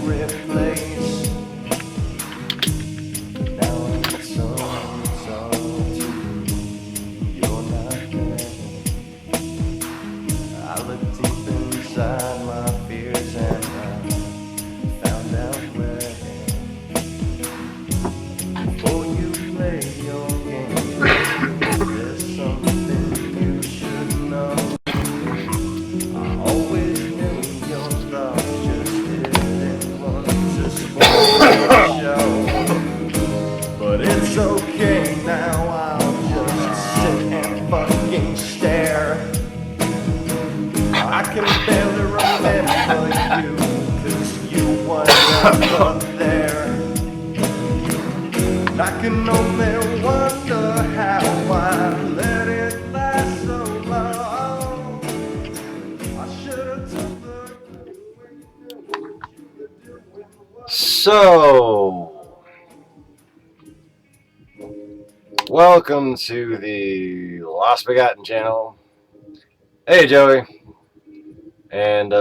replace. Now it's all to you're not there. I look deep inside my fears and I found out where. Before you play your game, there's something you should know. I always knew your thoughts just didn't want to spoil the show. But it's okay now, I'll just sit and fucking stare. I can barely remember you, 'cause you weren't ever there. And I can only wonder how I let it last so long. I should have took the... So, welcome to the Lost Begotten channel. Hey, Joey. And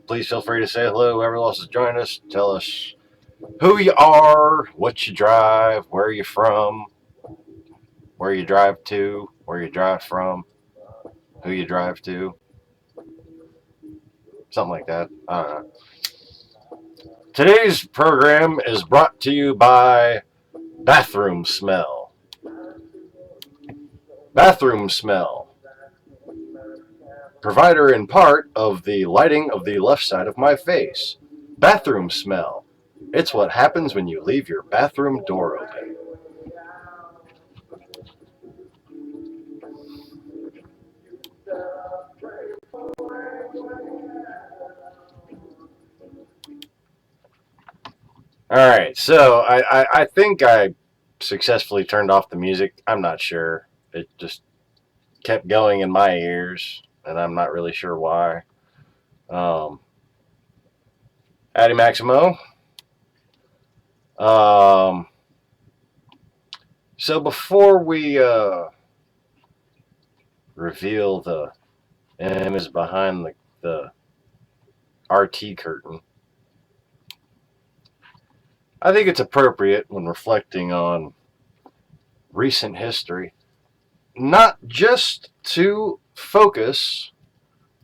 please feel free to say hello, whoever else has joined us. Tell us who you are, what you drive, where you're from, where you drive to, where you drive from, who you drive to. Something like that. I don't know. Today's program is brought to you by Bathroom Smell. Bathroom Smell. Provider in part of the lighting of the left side of my face. Bathroom Smell. It's what happens when you leave your bathroom door open. Alright, so I think I successfully turned off the music. I'm not sure. It just kept going in my ears, and I'm not really sure why. Addy Maximo. So before we reveal the image behind the RT curtain, I think it's appropriate when reflecting on recent history not just to focus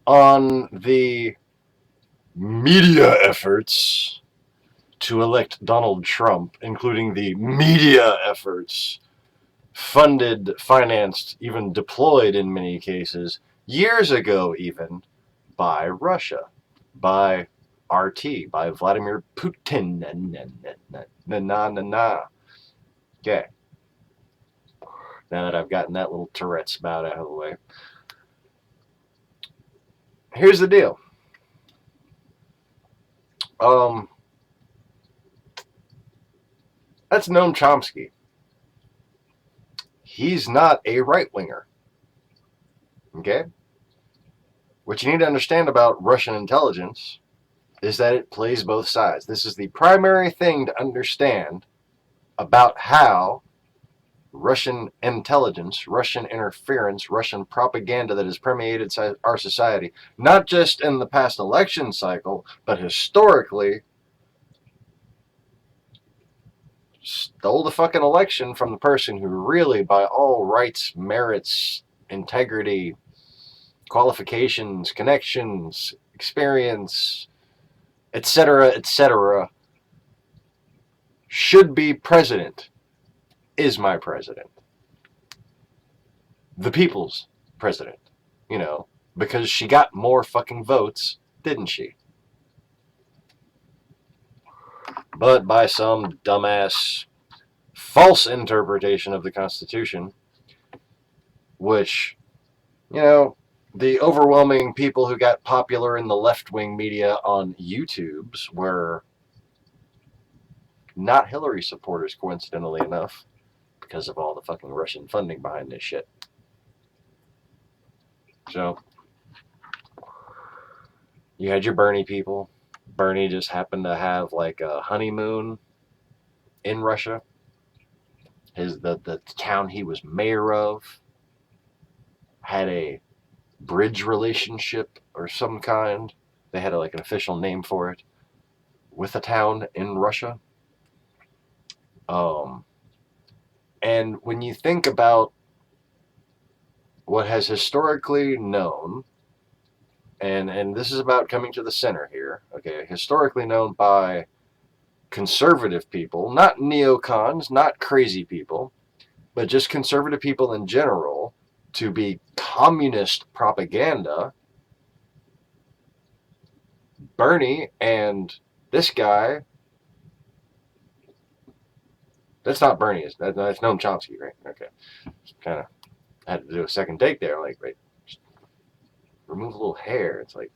on the media efforts to elect Donald Trump, including the media efforts funded, financed, even deployed in many cases, years ago even, by Russia, by RT, by Vladimir Putin. Okay. Now that I've gotten that little Tourette's bout out of the way. Here's the deal. That's Noam Chomsky. He's not a right-winger. Okay? What you need to understand about Russian intelligence is that it plays both sides. This is the primary thing to understand about how Russian intelligence, Russian interference, Russian propaganda that has permeated our society, not just in the past election cycle, but historically, stole the fucking election from the person who really, by all rights, merits, integrity, qualifications, connections, experience, etc., should be president, is my president. The people's president, you know, because she got more fucking votes, didn't she? But by some dumbass false interpretation of the Constitution, which, you know, the overwhelming people who got popular in the left-wing media on YouTubes were not Hillary supporters, coincidentally enough, because of all the fucking Russian funding behind this shit. So, you had your Bernie people. Bernie just happened to have like a honeymoon in Russia. The town he was mayor of had a bridge relationship or some kind. They had like an official name for it with a town in Russia. And when you think about what has historically known, and this is about coming to the center here, okay, historically known by conservative people, not neocons, not crazy people, but just conservative people in general, to be communist propaganda, Bernie and this guy, that's not Bernie, that's Noam Chomsky, right? Okay. Kind of had to do a second take there, like, right, remove a little hair. It's like,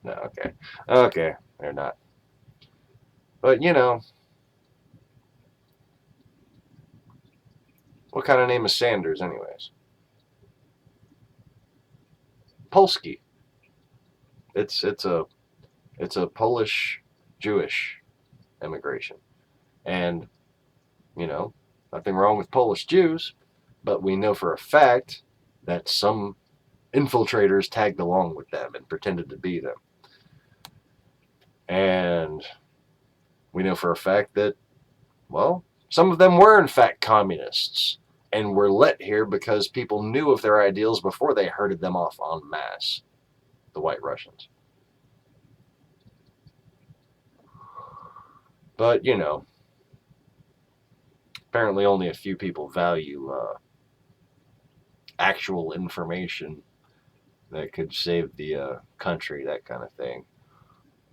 no, okay. Okay, they're not. But, you know, what kind of name is Sanders, anyways? Polski. It's a Polish Jewish immigration, and you know, nothing wrong with Polish Jews, but we know for a fact that some infiltrators tagged along with them and pretended to be them, and we know for a fact that, well, some of them were in fact communists and were let here because people knew of their ideals before they herded them off en masse, the White Russians. But, you know, apparently only a few people value actual information that could save the country, that kind of thing.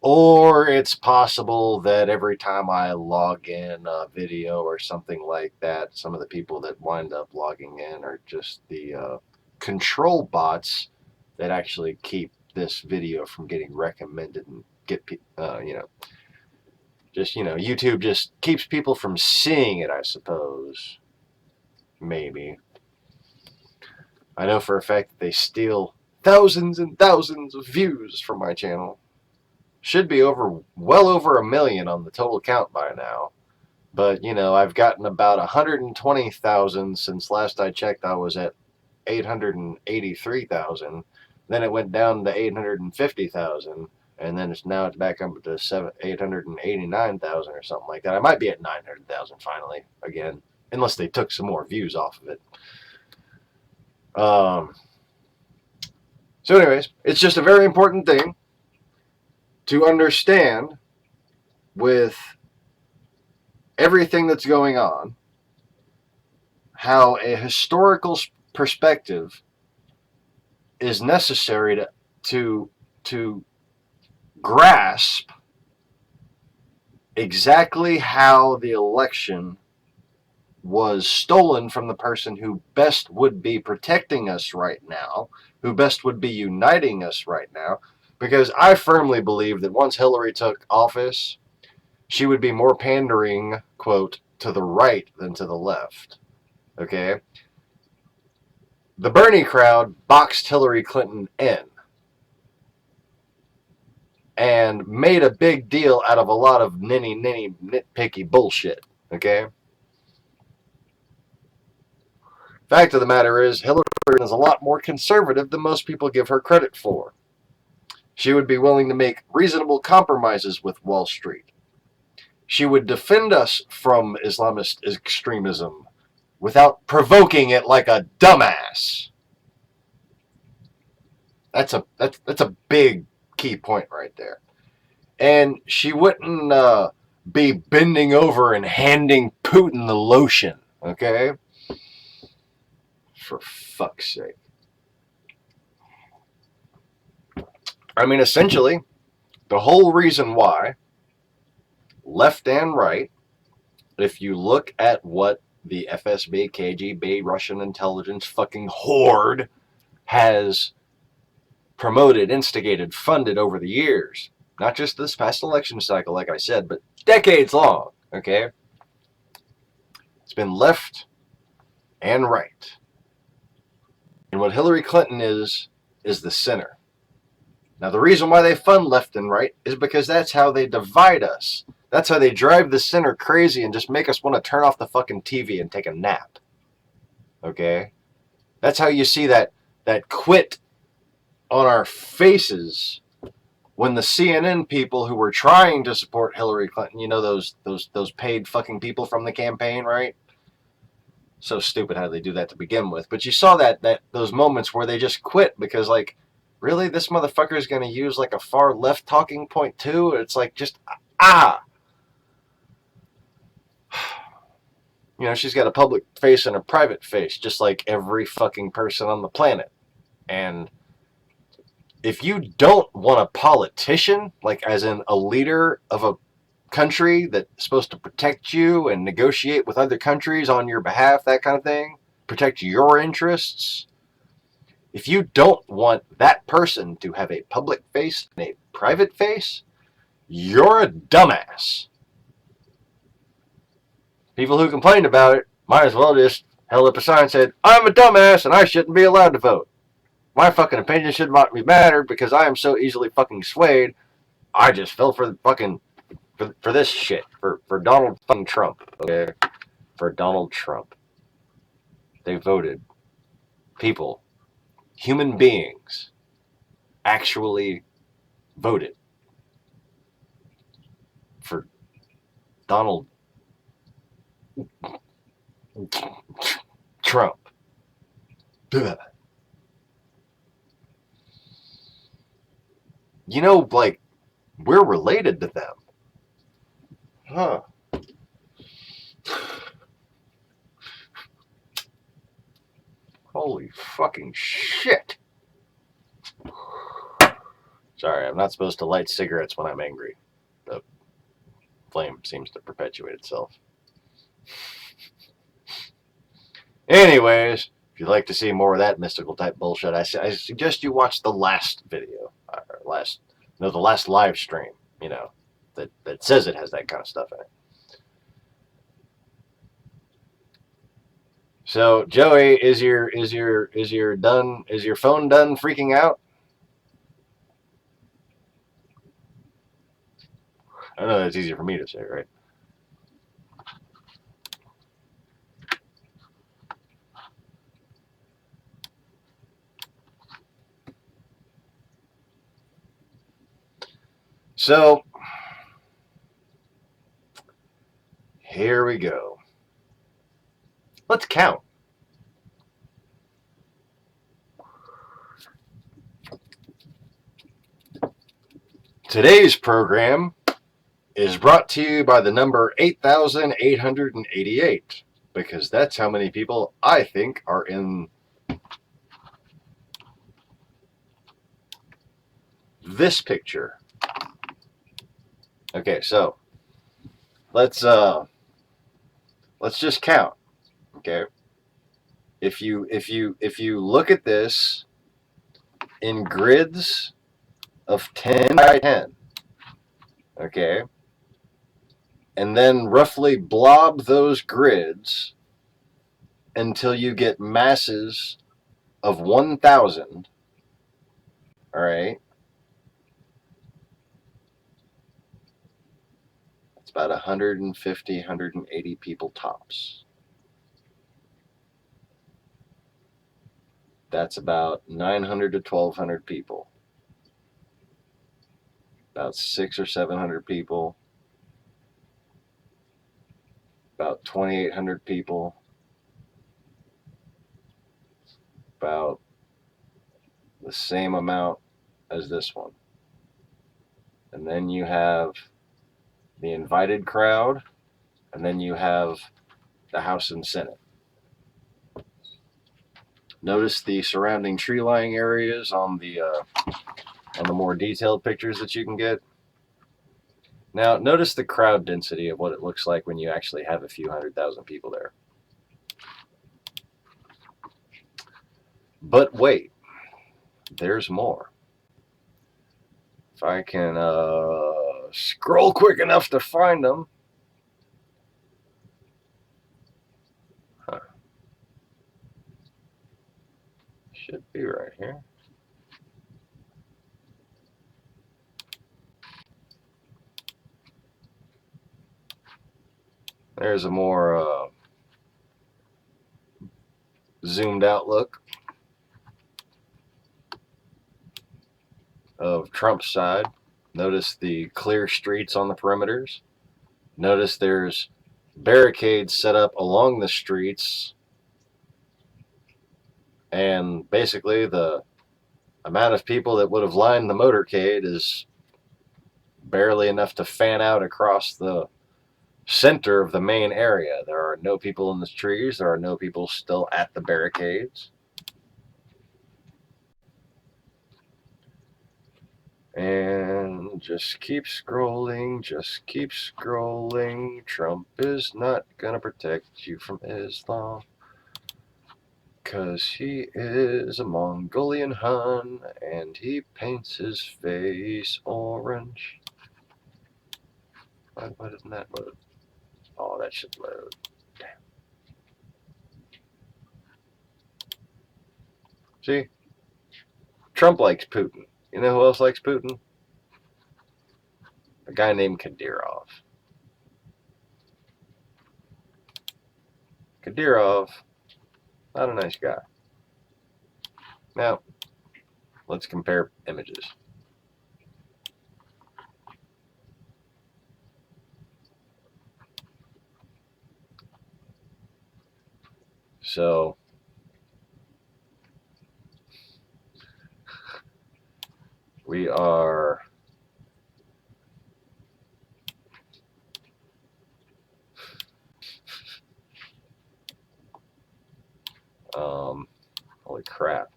Or it's possible that every time I log in a video or something like that, some of the people that wind up logging in are just the control bots that actually keep this video from getting recommended and get, YouTube just keeps people from seeing it, I suppose. Maybe. I know for a fact that they steal thousands and thousands of views from my channel. Should be well over 1 million on the total count by now. But, you know, I've gotten about 120,000 since last I checked. I was at 883,000. Then it went down to 850,000. And then it's back up to 889,000 or something like that. I might be at 900,000 finally again, unless they took some more views off of it. So anyways, it's just a very important thing to understand with everything that's going on, how a historical perspective is necessary to grasp exactly how the election was stolen from the person who best would be protecting us right now, who best would be uniting us right now. Because I firmly believe that once Hillary took office, she would be more pandering, quote, to the right than to the left. Okay? The Bernie crowd boxed Hillary Clinton in and made a big deal out of a lot of nitpicky bullshit. Okay? Fact of the matter is, Hillary is a lot more conservative than most people give her credit for. She would be willing to make reasonable compromises with Wall Street. She would defend us from Islamist extremism without provoking it like a dumbass. That's a big key point right there. And she wouldn't be bending over and handing Putin the lotion, okay? For fuck's sake. I mean, essentially, the whole reason why, left and right, if you look at what the FSB, KGB, Russian intelligence fucking horde has promoted, instigated, funded over the years, not just this past election cycle, like I said, but decades long, okay? It's been left and right. And what Hillary Clinton is the center. Now, the reason why they fund left and right is because that's how they divide us. That's how they drive the center crazy and just make us want to turn off the fucking TV and take a nap. Okay? That's how you see that quit on our faces when the CNN people who were trying to support Hillary Clinton, you know, those paid fucking people from the campaign, right? So stupid how they do that to begin with. But you saw that those moments where they just quit because, like, really, this motherfucker is going to use like a far left talking point too? It's like just you know, she's got a public face and a private face, just like every fucking person on the planet. And if you don't want a politician, like as in a leader of a country that's supposed to protect you and negotiate with other countries on your behalf, that kind of thing, protect your interests, if you don't want that person to have a public face and a private face, you're a dumbass. People who complained about it might as well just held up a sign and said, I'm a dumbass and I shouldn't be allowed to vote. My fucking opinion should not be mattered because I am so easily fucking swayed. I just fell for the fucking for this shit. For Donald fucking Trump. Okay? For Donald Trump. They voted. People. Human beings. Actually voted. For Donald Trump. Ugh. You know, like, we're related to them. Huh. Holy fucking shit. Sorry, I'm not supposed to light cigarettes when I'm angry. The flame seems to perpetuate itself. Anyways, if you'd like to see more of that mystical type bullshit, I suggest you watch the last video. The last live stream, you know, that says it has that kind of stuff in it. So, Joey, is your phone done freaking out? I know that's easier for me to say, right? So, here we go. Let's count. Today's program is brought to you by the number 8,888, because that's how many people I think are in this picture. Okay, so let's just count. Okay, if you look at this in grids of 10 by 10, okay, and then roughly blob those grids until you get masses of 1,000. All right, it's about 150, 180 people tops. That's about 900 to 1,200 people. About 600 or 700 people. About 2,800 people. About the same amount as this one. And then you have the invited crowd, and then you have the House and Senate. Notice the surrounding tree lying areas on the more detailed pictures that you can get. Now, notice the crowd density of what it looks like when you actually have a few 100,000 people there. But wait, there's more. If I can scroll quick enough to find them. Huh. Should be right here. There's a more zoomed out look of Trump's side. Notice the clear streets on the perimeters. Notice there's barricades set up along the streets, and basically the amount of people that would have lined the motorcade is barely enough to fan out across the center of the main area. There are no people in the trees. There are no people still at the barricades. And just keep scrolling, just keep scrolling. Trump is not gonna protect you from Islam, 'cause he is a Mongolian Hun, and he paints his face orange. Why doesn't that load? Oh, that should load. Damn. See? Trump likes Putin. You know who else likes Putin? A guy named Kadyrov. Kadyrov, not a nice guy. Now, let's compare images. So, we are holy crap.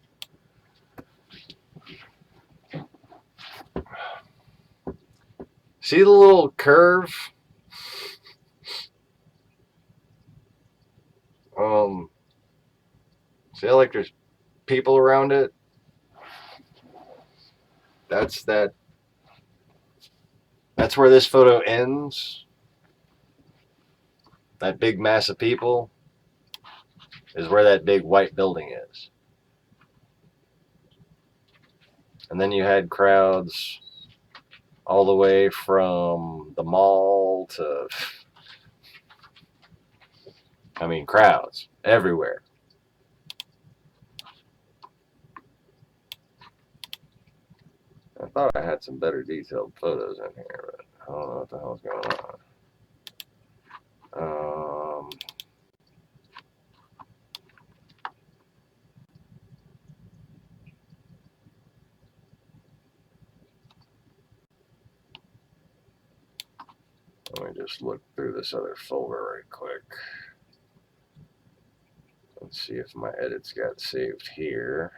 See the little curve? See how like there's people around it? That's where this photo ends. That big mass of people is where that big white building is. And then you had crowds all the way from the mall to, I mean, crowds everywhere. I thought I had some better detailed photos in here, but I don't know what the hell's going on. Let me just look through this other folder right quick. Let's see if my edits got saved here,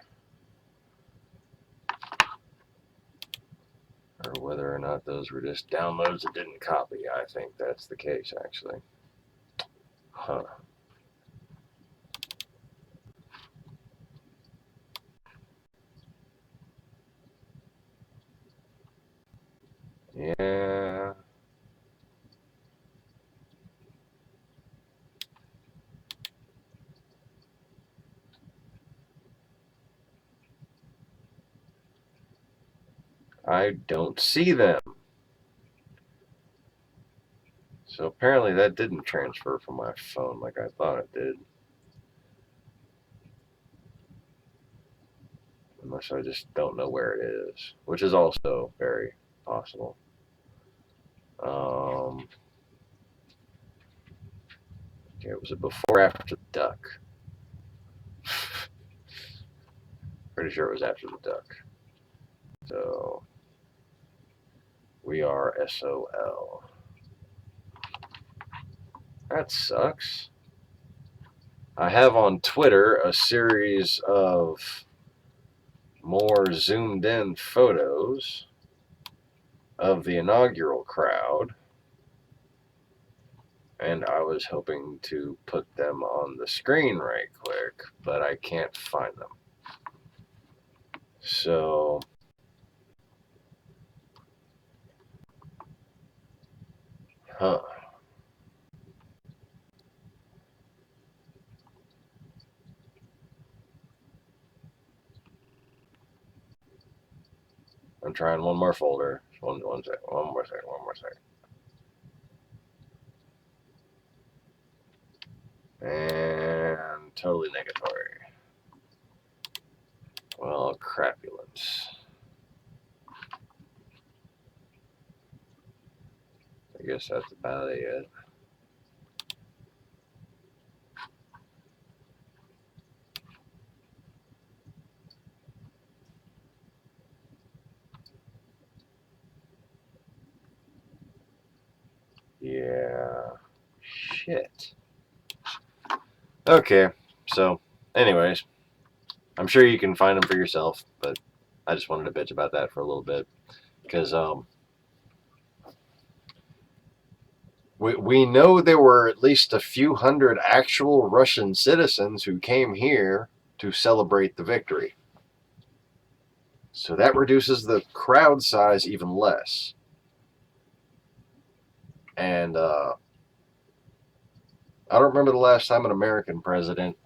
or whether or not those were just downloads that didn't copy. I think that's the case, actually. Huh. Yeah. I don't see them. So apparently that didn't transfer from my phone like I thought it did. Unless I just don't know where it is, which is also very possible. Okay, was it before or after the duck? Pretty sure it was after the duck. So we are SOL. That sucks. I have on Twitter a series of more zoomed in photos of the inaugural crowd, and I was hoping to put them on the screen right quick, but I can't find them. So I'm trying one more folder. One more second. And totally negatory. Well, crapulence. guess that's about it. Yeah. Shit. Okay. So, anyways, I'm sure you can find them for yourself, but I just wanted to bitch about that for a little bit because we know there were at least a few hundred actual Russian citizens who came here to celebrate the victory. So that reduces the crowd size even less. And I don't remember the last time an American president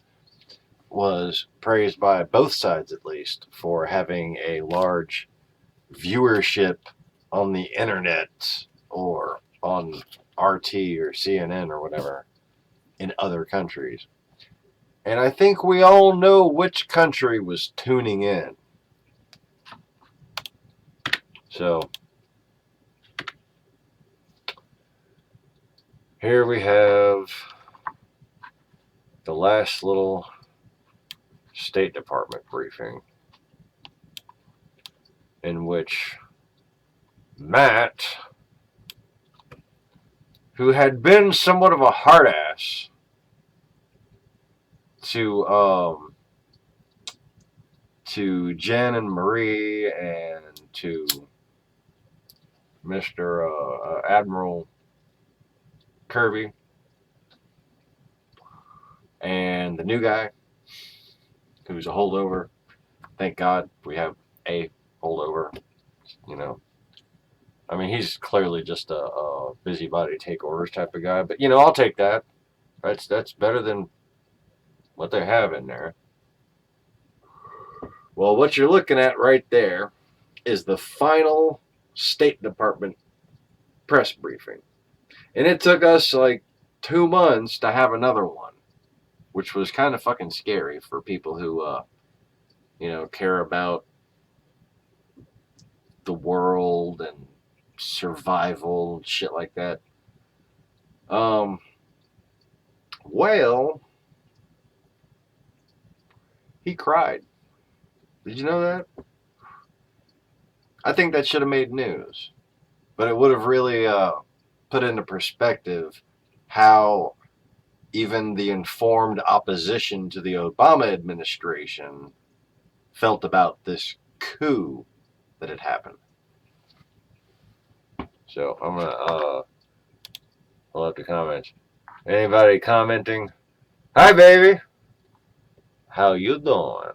was praised by both sides, at least, for having a large viewership on the internet or on RT or CNN or whatever in other countries. And I think we all know which country was tuning in. So here we have the last little State Department briefing in which Matt, who had been somewhat of a hard ass to Jen and Marie and to Mr. Admiral Kirby and the new guy who's a holdover. Thank God we have a holdover. You know, I mean, he's clearly just a busybody, take orders type of guy. But you know, I'll take that. That's better than what they have in there. Well, what you're looking at right there is the final State Department press briefing. And it took us like 2 months to have another one, which was kind of fucking scary for people who, care about the world and survival and shit like that. Well, he cried. Did you know that? I think that should have made news, but it would have really put into perspective how even the informed opposition to the Obama administration felt about this coup that had happened. So I'm gonna pull up the comments. Anybody commenting? Hi, baby. How you doing?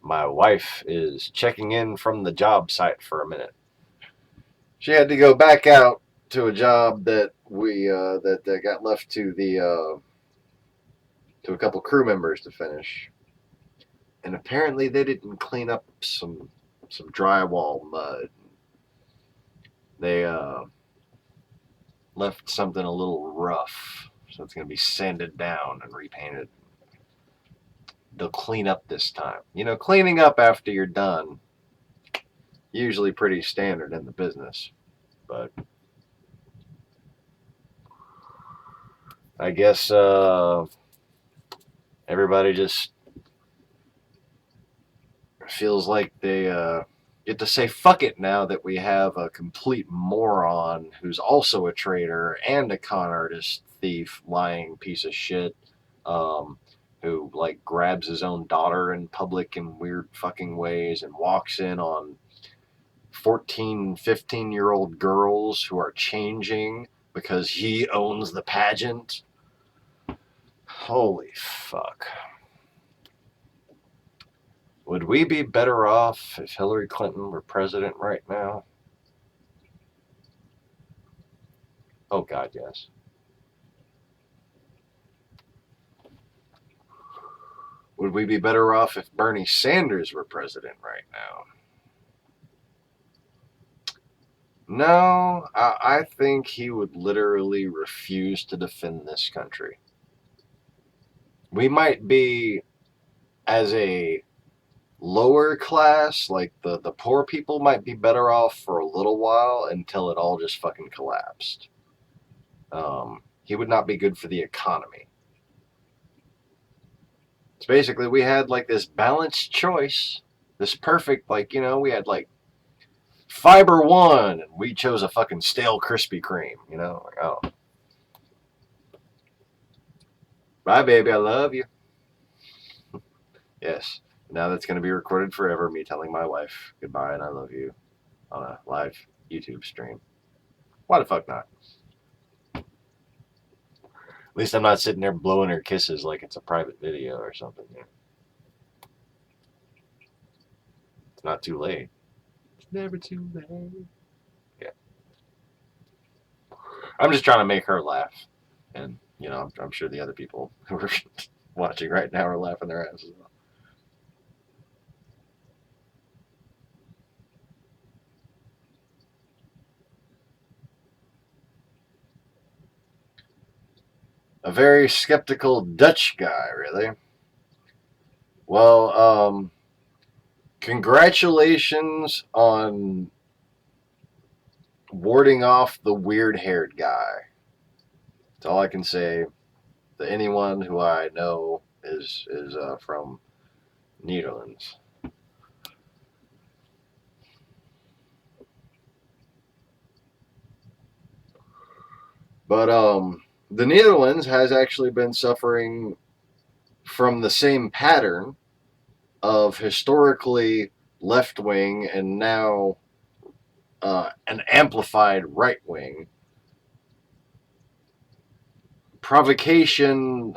My wife is checking in from the job site for a minute. She had to go back out to a job that that got left to to a couple crew members to finish, and apparently they didn't clean up some drywall mud. They left something a little rough, so it's going to be sanded down and repainted. They'll clean up this time. You know, cleaning up after you're done, usually pretty standard in the business, but I guess everybody just feels like they get to say fuck it now that we have a complete moron who's also a traitor and a con artist, thief, lying piece of shit, who like grabs his own daughter in public in weird fucking ways and walks in on 14, 15-year-old girls who are changing because he owns the pageant. Holy fuck. Would we be better off if Hillary Clinton were president right now? Oh, God, yes. Would we be better off if Bernie Sanders were president right now? No, I think he would literally refuse to defend this country. We might be, as a lower class, like the poor people, might be better off for a little while until it all just fucking collapsed. He would not be good for the economy. So basically, we had like this balanced choice, this perfect, like, you know, we had like Fiber One, and we chose a fucking stale Krispy Kreme, you know? Like, oh. Bye, baby, I love you. Yes. Now that's going to be recorded forever, me telling my wife goodbye and I love you on a live YouTube stream. Why the fuck not? At least I'm not sitting there blowing her kisses like it's a private video or something. You know? It's not too late. It's never too late. Yeah. I'm just trying to make her laugh. And, you know, I'm sure the other people who are watching right now are laughing their asses off. A very skeptical Dutch guy, really. Well, congratulations on warding off the weird-haired guy. That's all I can say to anyone who I know is from Netherlands. But the Netherlands has actually been suffering from the same pattern of historically left wing and now an amplified right wing provocation,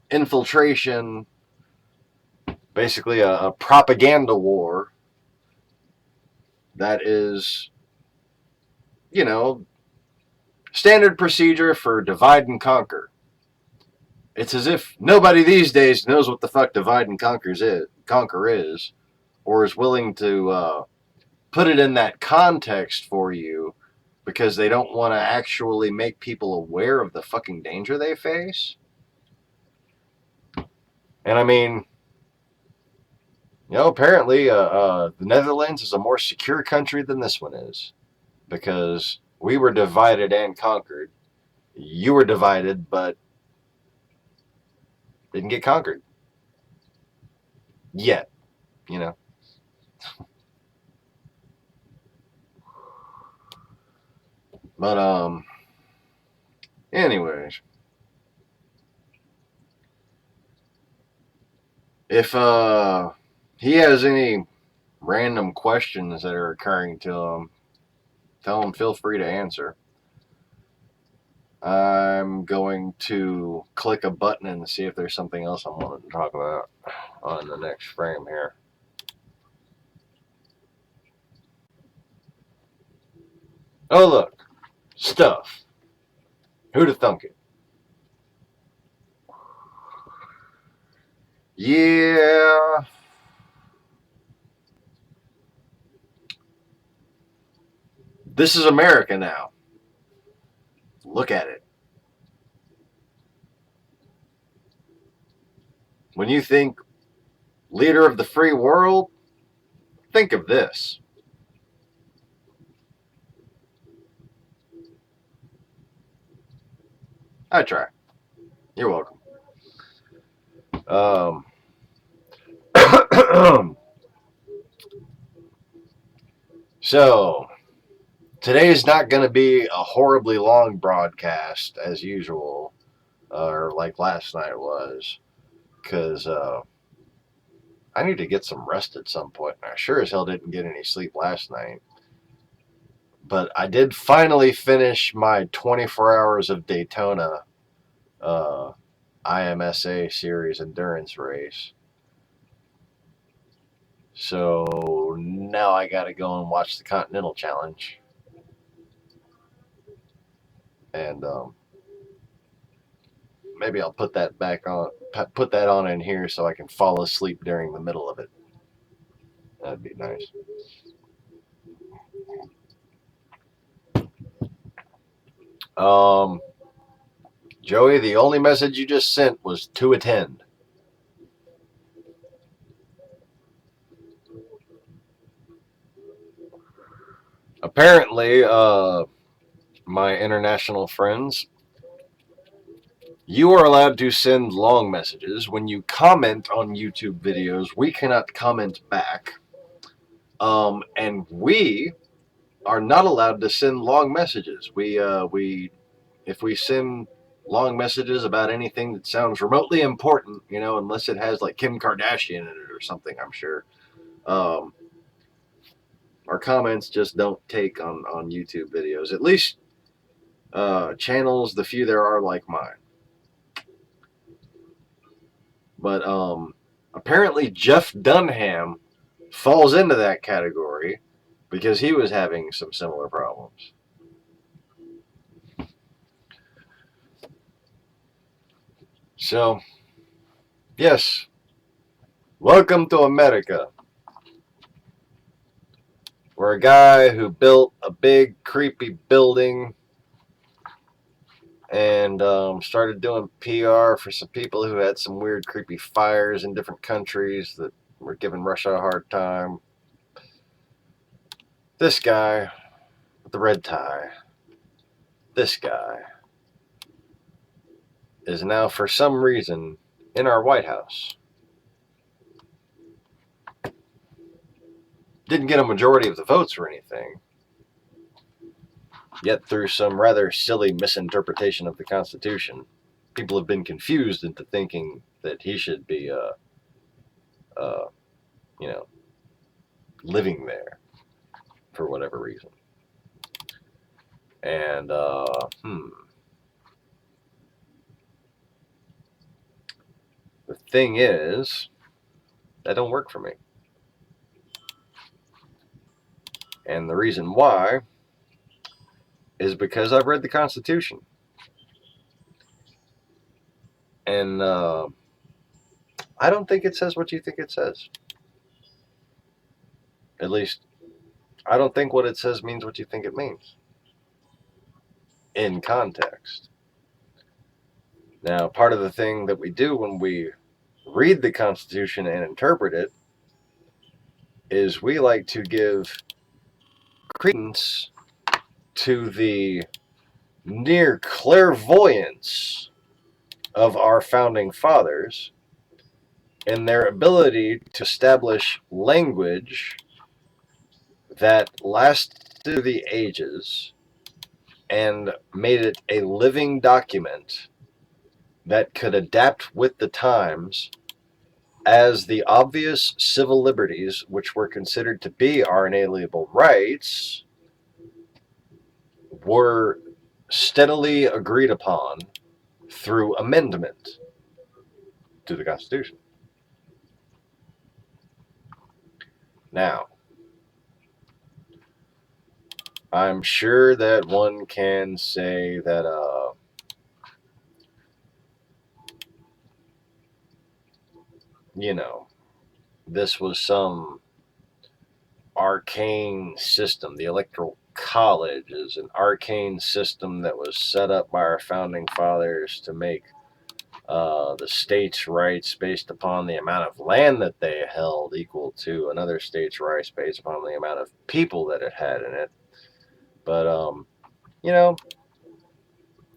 infiltration, basically a propaganda war that is, you know, standard procedure for divide and conquer. It's as if nobody these days knows what the fuck divide and conquer is, or is willing to put it in that context for you because they don't want to actually make people aware of the fucking danger they face. And I mean, you know, apparently the Netherlands is a more secure country than this one is because we were divided and conquered. You were divided, but didn't get conquered yet, you know. But anyways, if he has any random questions that are occurring to him, tell him feel free to answer. I'm going to click a button and see if there's something else I wanted to talk about on the next frame here. Oh, look. Stuff. Who'd have thunk it? Yeah. This is America now. Look at it. When you think leader of the free world, think of this. I try. You're welcome. So, today is not going to be a horribly long broadcast as usual, or like last night was, because I need to get some rest at some point. And I sure as hell didn't get any sleep last night. But I did finally finish my 24 hours of Daytona IMSA series endurance race. So now I got to go and watch the Continental Challenge. And maybe I'll put that back on, put that on in here so I can fall asleep during the middle of it. That'd be nice. Joey, the only message you just sent was to attend. Apparently, my international friends, you are allowed to send long messages. When you comment on YouTube videos, we cannot comment back. And we are not allowed to send long messages. If we send long messages about anything that sounds remotely important, unless it has like Kim Kardashian in it or something, I'm sure. Our comments just don't take on YouTube videos. At least channels, the few there are like mine. But apparently Jeff Dunham falls into that category because he was having some similar problems. So, yes, welcome to America. We're a guy who built a big, creepy building and started doing PR for some people who had some weird, creepy fires in different countries that were giving Russia a hard time. This guy with the red tie, this guy, is now, for some reason, in our White House. Didn't get a majority of the votes or anything. Yet, through some rather silly misinterpretation of the Constitution, people have been confused into thinking that he should be, living there for whatever reason. And, the thing is, that don't work for me. And the reason why is because I've read the Constitution. And I don't think it says what you think it says. At least, I don't think what it says means what you think it means. In context. Now, part of the thing that we do when we read the Constitution and interpret it is we like to give credence to the near clairvoyance of our founding fathers and their ability to establish language that lasted through the ages and made it a living document that could adapt with the times as the obvious civil liberties, which were considered to be our inalienable rights, were steadily agreed upon through amendment to the Constitution. Now, I'm sure that one can say that this was some arcane system. The Electoral College is an arcane system that was set up by our founding fathers to make the states' rights based upon the amount of land that they held equal to another state's rights based upon the amount of people that it had in it. But,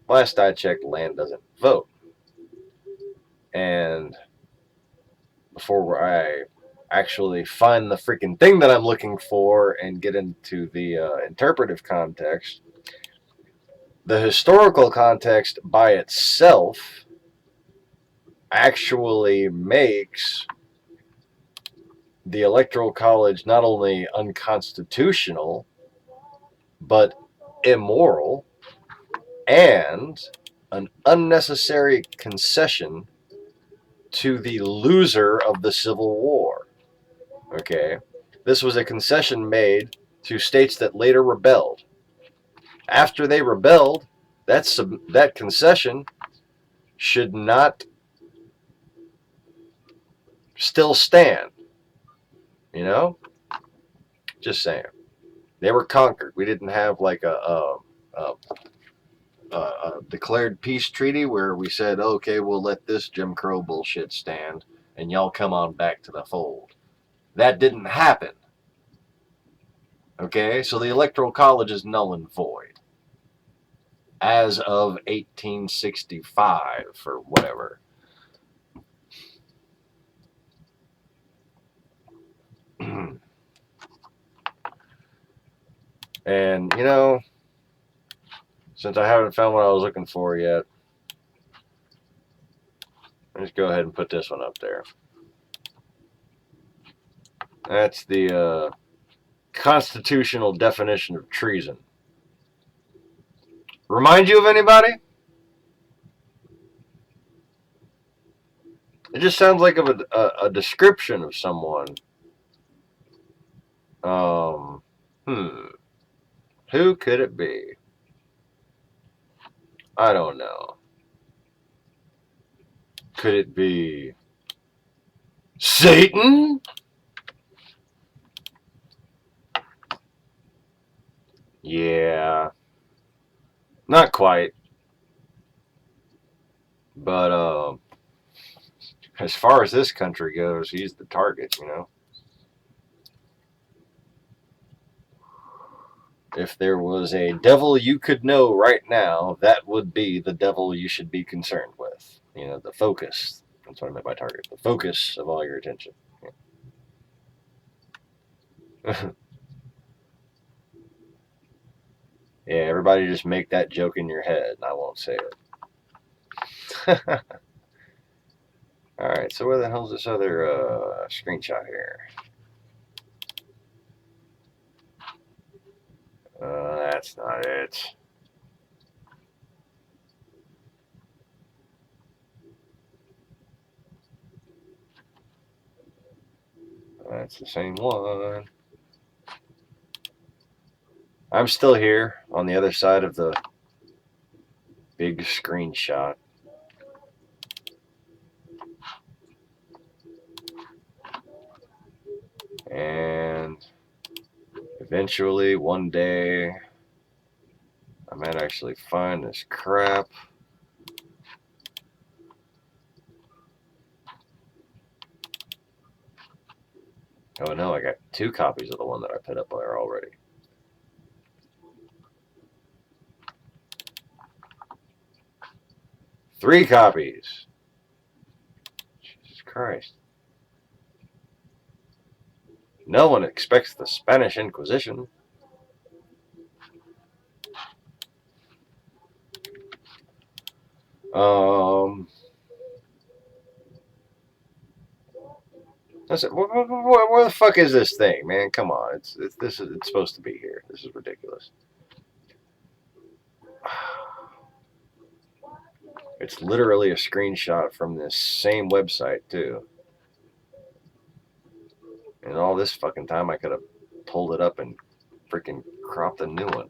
last I checked, land doesn't vote. And before I actually find the freaking thing that I'm looking for and get into the interpretive context, the historical context by itself actually makes the Electoral College not only unconstitutional, but immoral and an unnecessary concession to the loser of the Civil War. Okay? This was a concession made to states that later rebelled. After they rebelled, that concession should not still stand. Just saying. They were conquered. We didn't have like a declared peace treaty where we said, okay, we'll let this Jim Crow bullshit stand and y'all come on back to the fold. That didn't happen. Okay, so the Electoral College is null and void as of 1865 or whatever. And, you know, since I haven't found what I was looking for yet, let's go ahead and put this one up there. That's the constitutional definition of treason. Remind you of anybody? It just sounds like of a description of someone. Um, hmm. Who could it be? I don't know. Could it be Satan? Yeah. Not quite. But as far as this country goes, he's the target, you know. If there was a devil you could know right now, that would be the devil you should be concerned with. You know, the focus. That's what I meant by target. The focus of all your attention. Yeah, yeah, everybody just make that joke in your head, and I won't say it. Alright, so where the hell's this other screenshot here? That's not it. That's the same one. I'm still here on the other side of the big screenshot. And eventually, one day, I might actually find this crap. Oh no, I got 2 copies of the one that I put up there already. Three copies. Jesus Christ. No one expects the Spanish Inquisition. Listen, where the fuck is this thing, man? Come on, it's supposed to be here. This is ridiculous. It's literally a screenshot from this same website too. And all this fucking time, I could have pulled it up and freaking cropped a new one.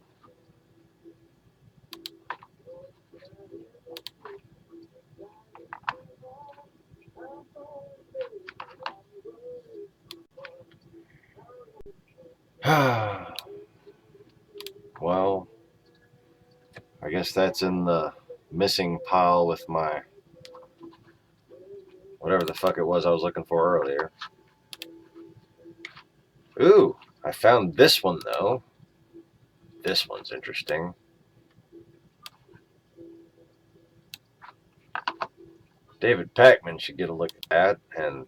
Well, I guess that's in the missing pile with my whatever the fuck it was I was looking for earlier. Ooh, I found this one though. This one's interesting. David Packman should get a look at that, and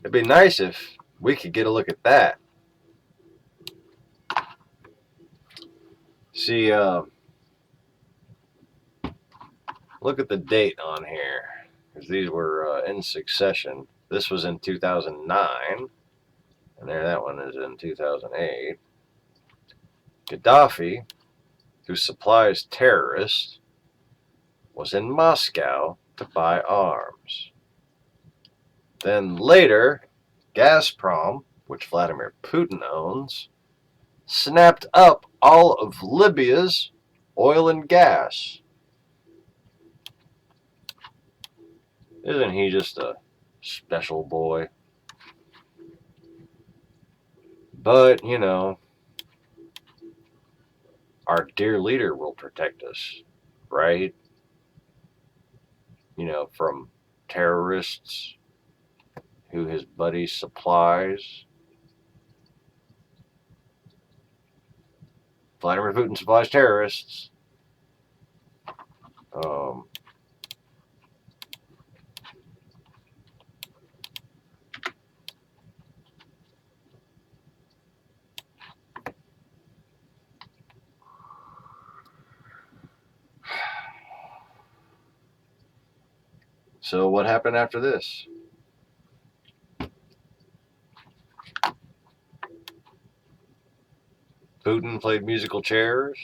it'd be nice if we could get a look at that. See, look at the date on here, because these were in succession. This was in 2009, and there that one is in 2008. Gaddafi, who supplies terrorists, was in Moscow to buy arms. Then later, Gazprom, which Vladimir Putin owns, snapped up all of Libya's oil and gas. Isn't he just a special boy? But, you know, our dear leader will protect us, right? You know, from terrorists who his buddy supplies. Vladimir Putin supplies terrorists. So what happened after this? Putin played musical chairs,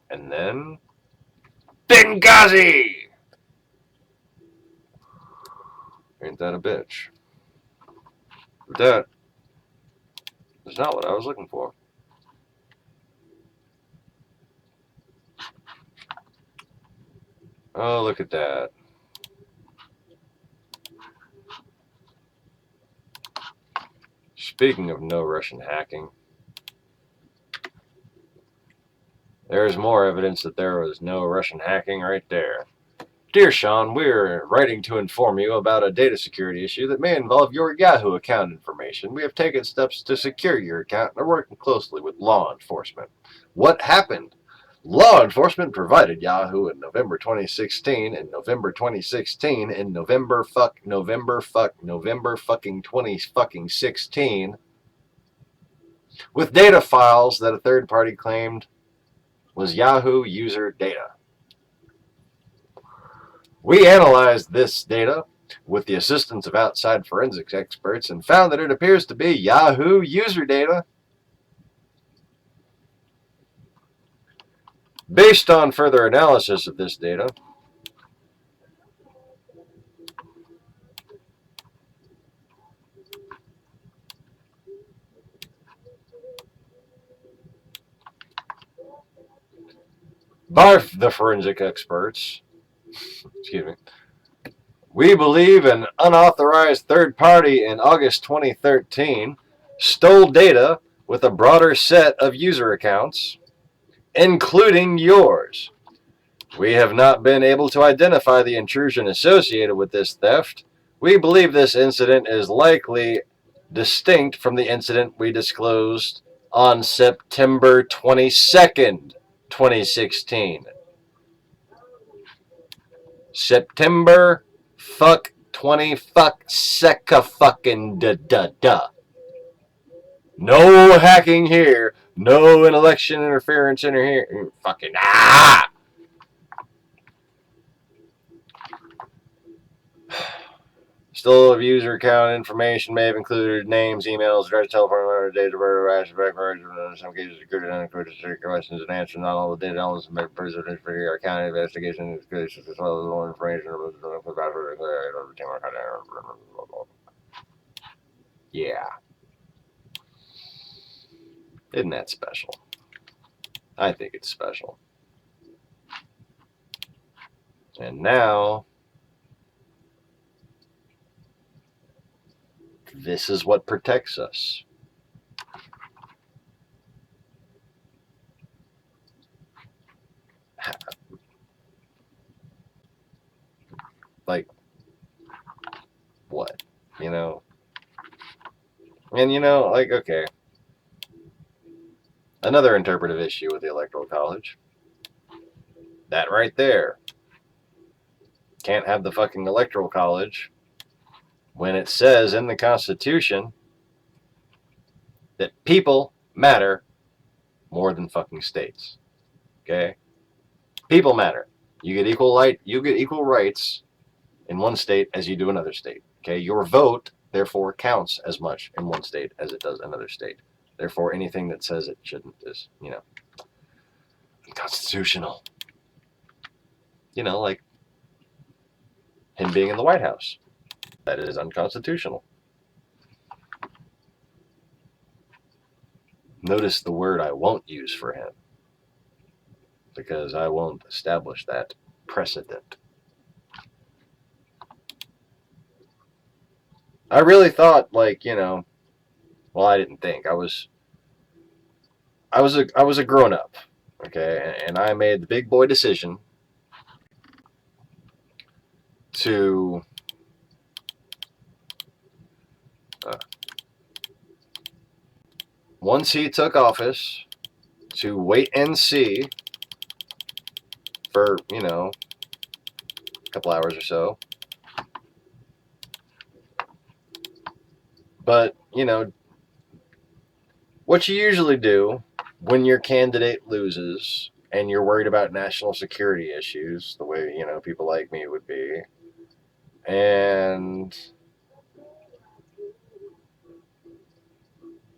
and then Benghazi! Ain't that a bitch? But that is not what I was looking for. Oh, look at that. Speaking of no Russian hacking, there's more evidence that there was no Russian hacking right there. Dear Sean, we're writing to inform you about a data security issue that may involve your Yahoo account information. We have taken steps to secure your account and are working closely with law enforcement. What happened? Law enforcement provided Yahoo in November 2016, in November 2016, in November fucking 2016, with data files that a third party claimed was Yahoo user data. We analyzed this data with the assistance of outside forensics experts and found that it appears to be Yahoo user data. Based on further analysis of this data, by the forensic experts, we believe an unauthorized third party in August 2013 stole data with a broader set of user accounts, including yours. We have not been able to identify the intrusion associated with this theft. We believe this incident is likely distinct from the incident we disclosed on September 22nd, 2016. September 20 No hacking here. No election interference in here. Fucking Still of user account information may have included names, emails, address, telephone number, date of birth, in some cases, security unencrypted questions and answers. Not all the data elements may be present for your account investigation, as well as all information Yeah. Isn't that special? I think it's special. And now, this is what protects us. Like, what? You know? And you know, like, okay. Another interpretive issue with the Electoral College. That right there. Can't have the fucking Electoral College when it says in the Constitution that people matter more than fucking states. Okay? People matter. You get equal rights in one state as you do another state. Okay? Your vote, therefore, counts as much in one state as it does another state. Therefore, anything that says it shouldn't is, unconstitutional. Like him being in the White House. That is unconstitutional. Notice the word I won't use for him, because I won't establish that precedent. I really thought, well, I didn't think. I was a grown-up, okay, and I made the big boy decision to once he took office, to wait and see for, you know, a couple hours or so. But, you know, what you usually do when your candidate loses and you're worried about national security issues, the way, you know, people like me would be, and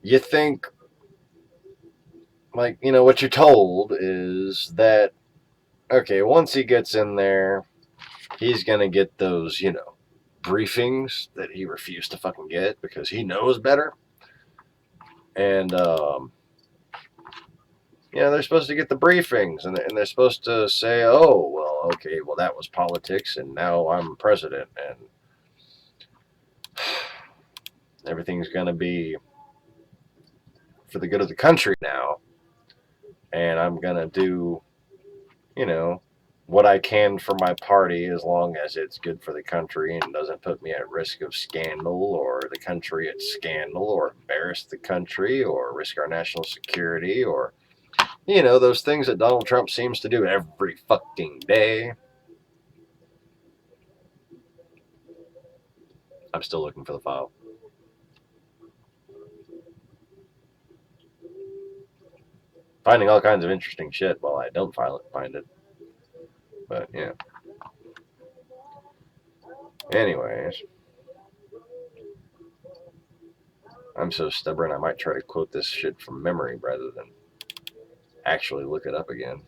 you think, like, you know, what you're told is that, okay, once he gets in there, he's going to get those, you know, briefings that he refused to fucking get because he knows better. And, you know, they're supposed to get the briefings, and they're supposed to say, oh, well, okay, well, that was politics, and now I'm president, and everything's going to be for the good of the country now, and I'm going to do, you know, what I can for my party as long as it's good for the country and doesn't put me at risk of scandal or the country at scandal or embarrass the country or risk our national security or, you know, those things that Donald Trump seems to do every fucking day. I'm still looking for the file. Finding all kinds of interesting shit while I don't find it. But, yeah. Anyways. I'm so stubborn I might try to quote this shit from memory rather than actually look it up again.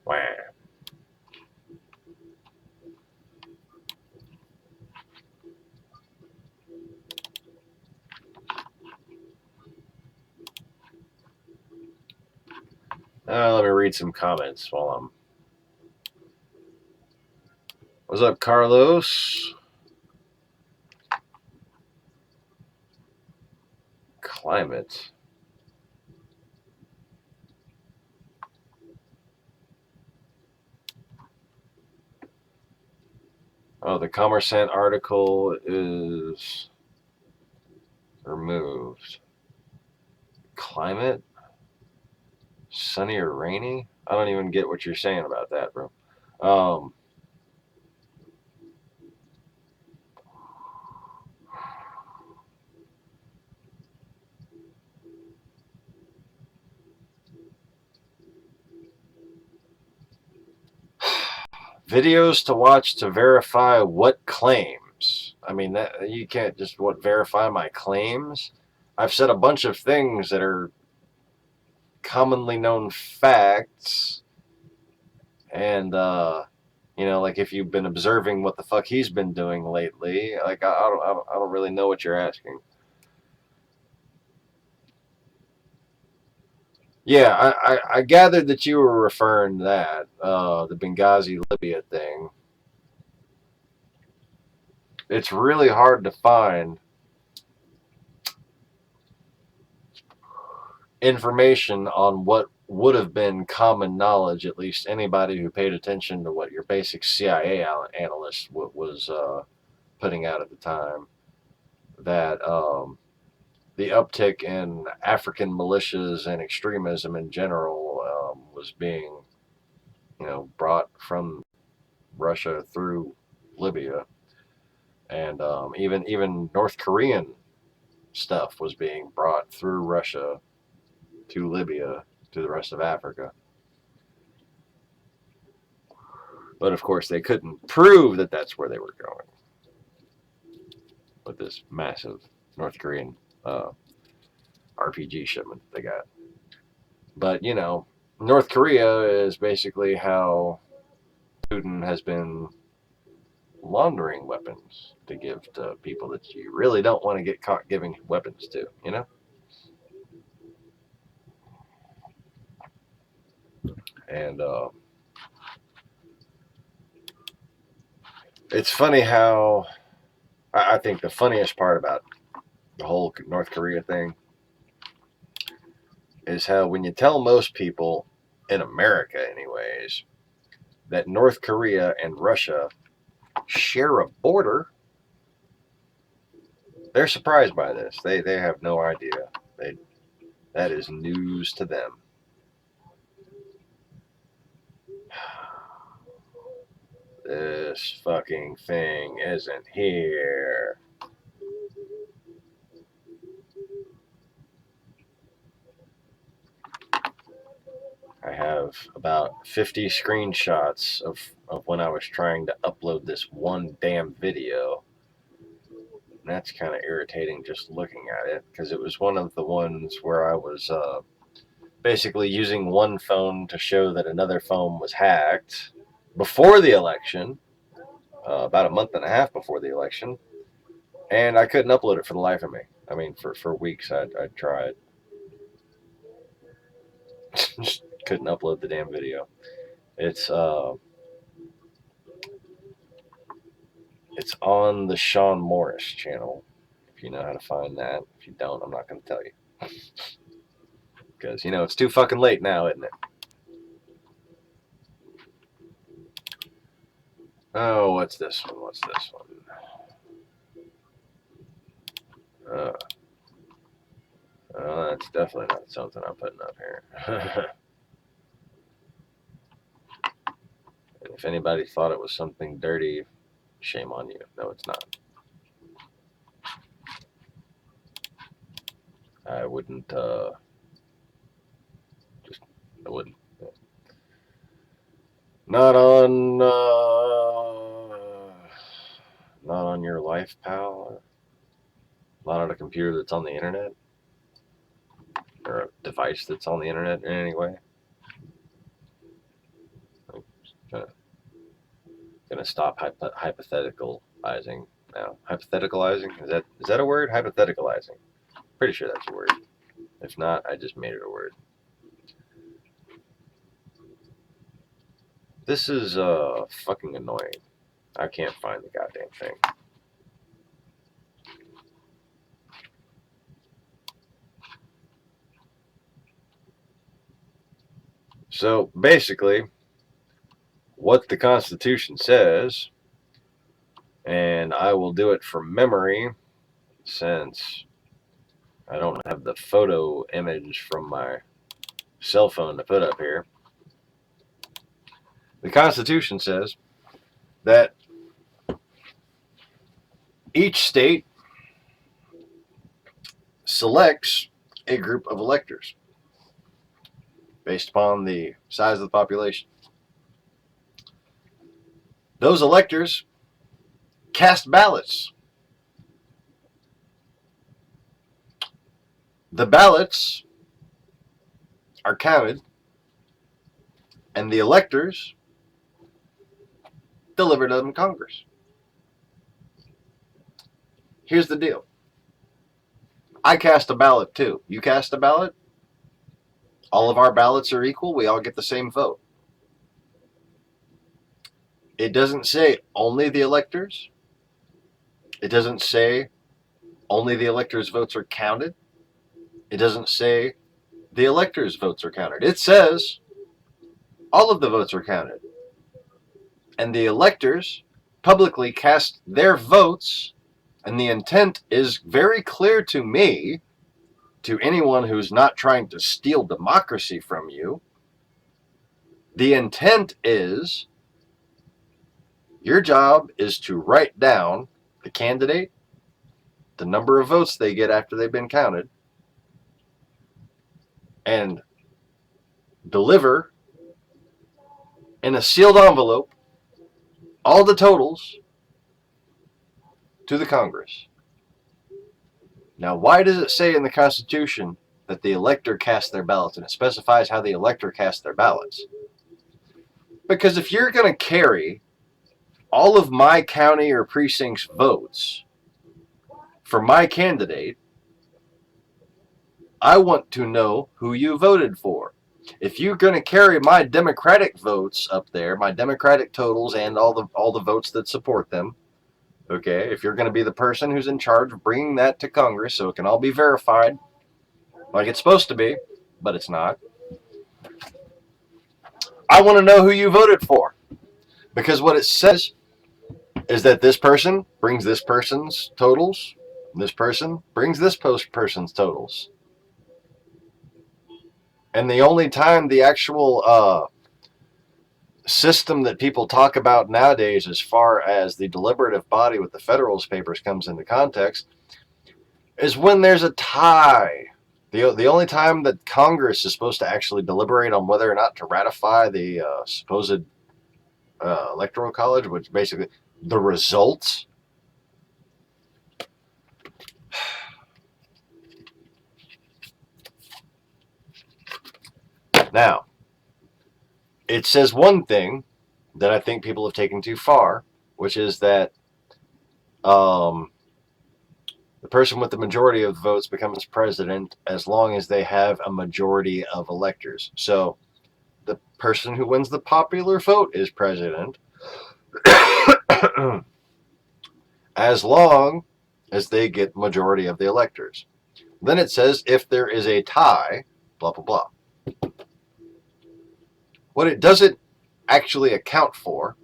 Wow. Let me read some comments while I'm... What's up, Carlos? Climate. Oh, the Commercant article is removed. Climate? Sunny or rainy? I don't even get what you're saying about that, bro. Videos to watch to verify what claims. I mean, that you can't just verify my claims. I've said a bunch of things that are commonly known facts, and you know, like if you've been observing what the fuck he's been doing lately, like I don't really know what you're asking. Yeah, I gathered that you were referring to that, the Benghazi, Libya thing. It's really hard to find information on what would have been common knowledge, at least anybody who paid attention to what your basic CIA analyst was putting out at the time, that the uptick in African militias and extremism in general was being, you know, brought from Russia through Libya, and even North Korean stuff was being brought through Russia to Libya to the rest of Africa. But of course, they couldn't prove that that's where they were going with this massive North Korean RPG shipment they got. But, you know, North Korea is basically how Putin has been laundering weapons to give to people that you really don't want to get caught giving weapons to, you know? And it's funny how I think the funniest part about the whole North Korea thing is how when you tell most people, in America anyways, that North Korea and Russia share a border, they're surprised by this. They have no idea. That is news to them. This fucking thing isn't here. I have about 50 screenshots of when I was trying to upload this one damn video. And that's kind of irritating just looking at it, because it was one of the ones where I was basically using one phone to show that another phone was hacked before the election, about a month and a half before the election, and I couldn't upload it for the life of me. I mean, for weeks I tried. Just couldn't upload the damn video. It's on the Sean Morris channel, if you know how to find that. If you don't, I'm not going to tell you. Because, you know, it's too fucking late now, isn't it? Oh, what's this one? What's this one? That's definitely not something I'm putting up here. And if anybody thought it was something dirty, shame on you. No, it's not. I wouldn't, I wouldn't. Not on your life, pal. Not on a computer that's on the internet, or a device that's on the internet in any way. I'm gonna stop hypotheticalizing now. Hypotheticalizing, is that a word? Hypotheticalizing. Pretty sure that's a word. If not, I just made it a word. This is fucking annoying. I can't find the goddamn thing. So basically, what the Constitution says, and I will do it from memory since I don't have the photo image from my cell phone to put up here. The Constitution says that each state selects a group of electors based upon the size of the population. Those electors cast ballots. The ballots are counted, and the electors deliver them to Congress. Here's the deal. I cast a ballot too. You cast a ballot? All of our ballots are equal. We all get the same vote. It doesn't say only the electors. It doesn't say only the electors' votes are counted. It doesn't say the electors' votes are counted. It says all of the votes are counted. And the electors publicly cast their votes, and the intent is very clear to me, to anyone who's not trying to steal democracy from you. The intent is your job is to write down the candidate, the number of votes they get after they've been counted, and deliver in a sealed envelope all the totals to the Congress. Now, why does it say in the Constitution that the elector casts their ballots, and it specifies how the elector casts their ballots? Because if you're going to carry all of my county or precinct's votes for my candidate, I want to know who you voted for. If you're going to carry my Democratic votes up there, my Democratic totals and all the votes that support them, okay, if you're going to be the person who's in charge of bringing that to Congress so it can all be verified like it's supposed to be, but it's not, I want to know who you voted for. Because what it says is that this person brings this person's totals, and this person brings this person's totals. And the only time the actual system that people talk about nowadays, as far as the deliberative body with the Federalist Papers comes into context, is when there's a tie. The only time that Congress is supposed to actually deliberate on whether or not to ratify the supposed electoral college, which basically the results. Now, it says one thing that I think people have taken too far, which is that the person with the majority of votes becomes president as long as they have a majority of electors. So the person who wins the popular vote is president as long as they get majority of the electors. Then it says if there is a tie, blah, blah, blah. What it doesn't actually account for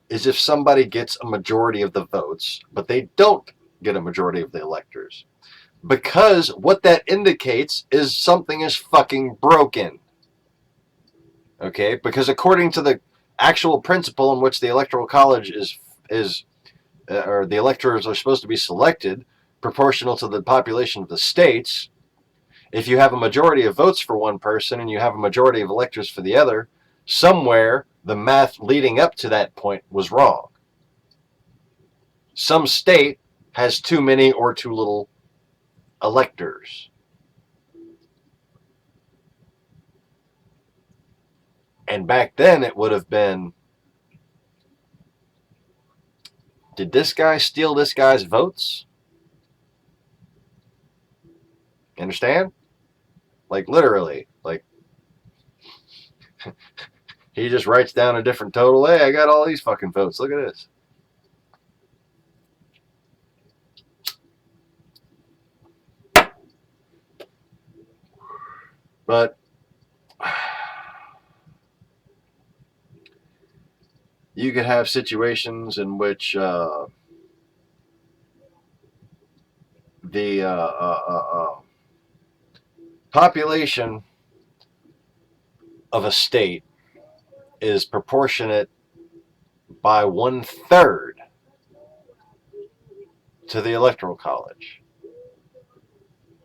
is if somebody gets a majority of the votes, but they don't get a majority of the electors. Because what that indicates is something is fucking broken. Okay? Because according to the actual principle in which the Electoral College or the electors are supposed to be selected proportional to the population of the states, if you have a majority of votes for one person and you have a majority of electors for the other, somewhere the math leading up to that point was wrong. Some state has too many or too little electors. And back then it would have been, did this guy steal this guy's votes? Understand? Like literally, like he just writes down a different total. Hey, I got all these fucking votes. Look at this. But you could have situations in which the population of a state is proportionate by 1/3 to the Electoral College.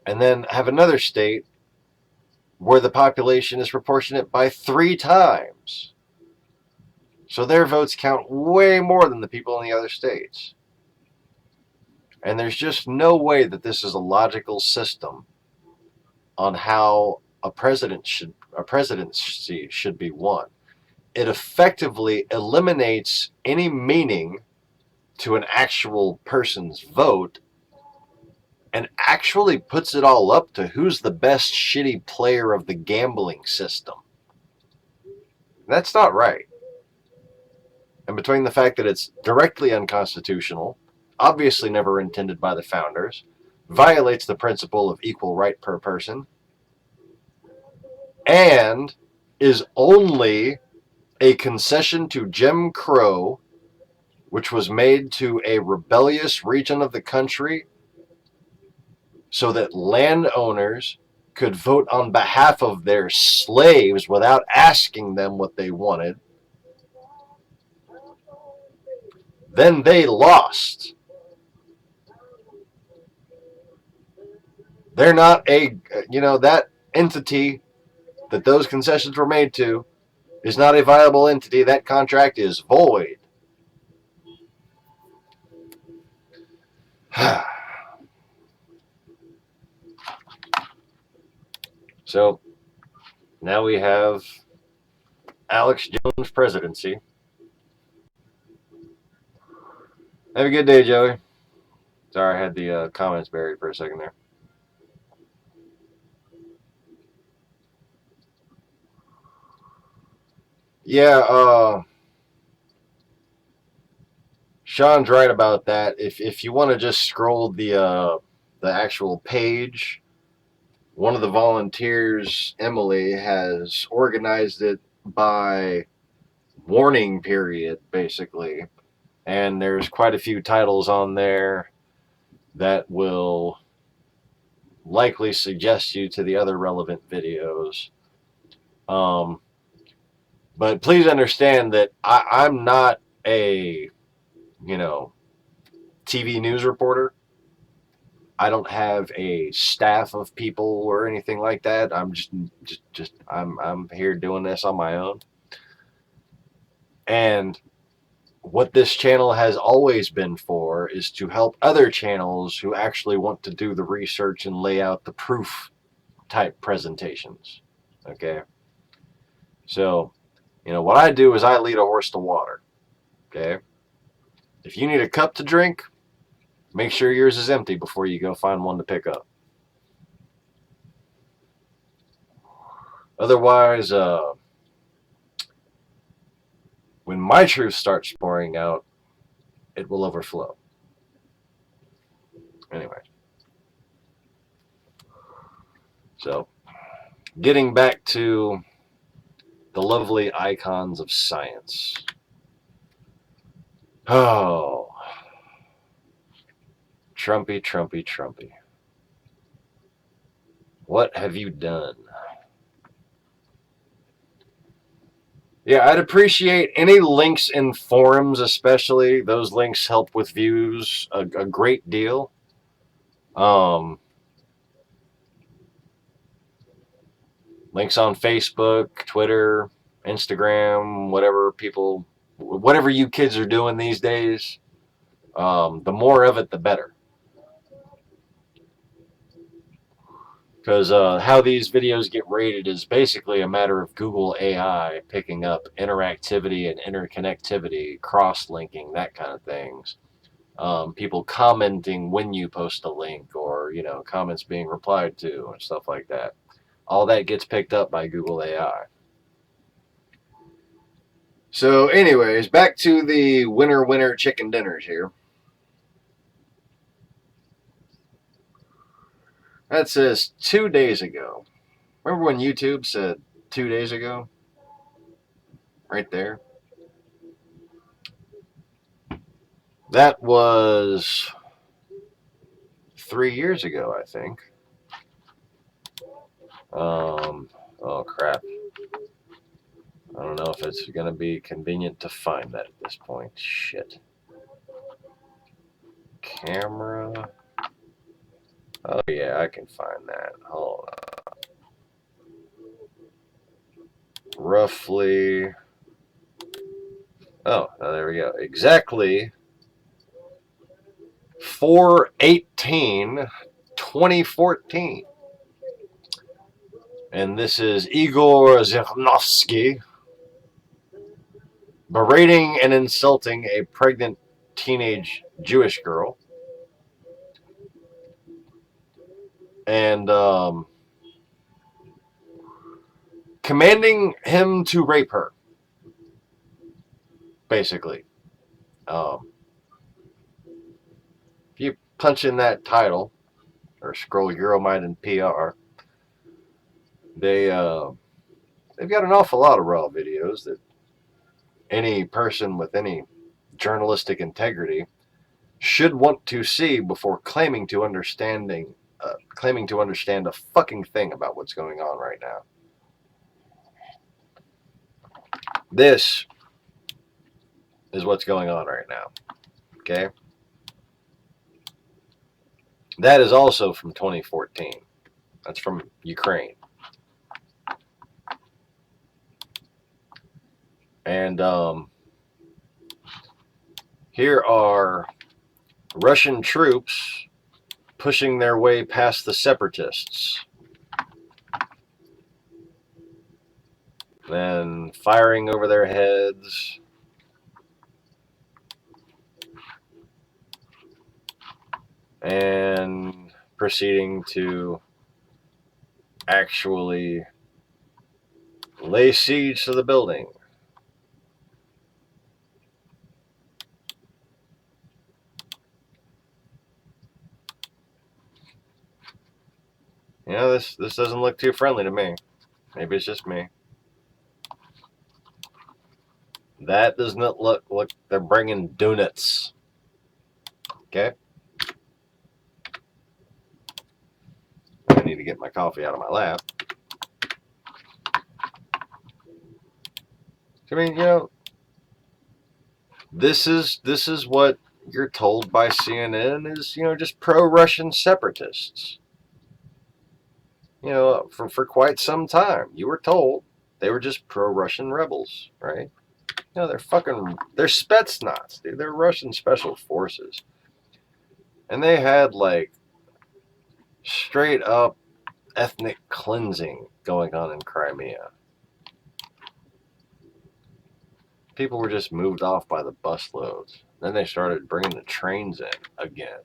And then have another state where the population is proportionate by 3 times. So their votes count way more than the people in the other states. And there's just no way that this is a logical system on how a presidency should be won. It effectively eliminates any meaning to an actual person's vote and actually puts it all up to who's the best shitty player of the gambling system. That's not right. And between the fact that it's directly unconstitutional, obviously never intended by the founders, violates the principle of equal right per person, and is only a concession to Jim Crow, which was made to a rebellious region of the country so that landowners could vote on behalf of their slaves without asking them what they wanted. Then they lost. They're not that entity that those concessions were made to is not a viable entity. That contract is void. So now we have Alex Jones' presidency. Have a good day, Joey. Sorry, I had the comments buried for a second there. Yeah, Sean's right about that. If you want to just scroll the actual page, one of the volunteers, Emily, has organized it by warning period, basically. and there's quite a few titles on there that will likely suggest you to the other relevant videos. But please understand that I'm not a, TV news reporter. I don't have a staff of people or anything like that. I'm I'm here doing this on my own. And what this channel has always been for is to help other channels who actually want to do the research and lay out the proof type presentations. Okay. So, what I do is I lead a horse to water. Okay. If you need a cup to drink, make sure yours is empty before you go find one to pick up. Otherwise, when my truth starts pouring out, it will overflow. Anyway. So, getting back to the lovely icons of science. Oh, Trumpy, Trumpy, Trumpy. What have you done? Yeah, I'd appreciate any links in forums, especially. Those links help with views a great deal. Links on Facebook, Twitter, Instagram, whatever you kids are doing these days. The more of it, the better. Because how these videos get rated is basically a matter of Google AI picking up interactivity and interconnectivity, cross-linking, that kind of things. People commenting when you post a link, or comments being replied to and stuff like that. All that gets picked up by Google AI. So anyways, back to the winner chicken dinners here. That says 2 days ago. Remember when YouTube said 2 days ago? Right there. That was 3 years ago, I think. Oh crap. I don't know if it's going to be convenient to find that at this point. Shit. Camera. Oh yeah, I can find that. Hold on. Roughly. Oh, there we go. Exactly 4/18/2014. And this is Igor Zhirinovsky berating and insulting a pregnant teenage Jewish girl. And commanding him to rape her, basically. If you punch in that title, or scroll Euromite and PR, they've got an awful lot of raw videos that any person with any journalistic integrity should want to see before claiming to understand a fucking thing about what's going on right now. This is what's going on right now. Okay? That is also from 2014. That's from Ukraine. And here are Russian troops pushing their way past the separatists. Then firing over their heads. And proceeding to actually lay siege to the building. This doesn't look too friendly to me. Maybe it's just me. That does not look like they're bringing donuts. Okay? I need to get my coffee out of my lap. I mean, this is what you're told by CNN is, just pro-Russian separatists. For quite some time, you were told they were just pro-Russian rebels, right? They're Spetsnaz, dude. They're Russian special forces. And they had, like, straight up ethnic cleansing going on in Crimea. People were just moved off by the busloads. Then they started bringing the trains in again.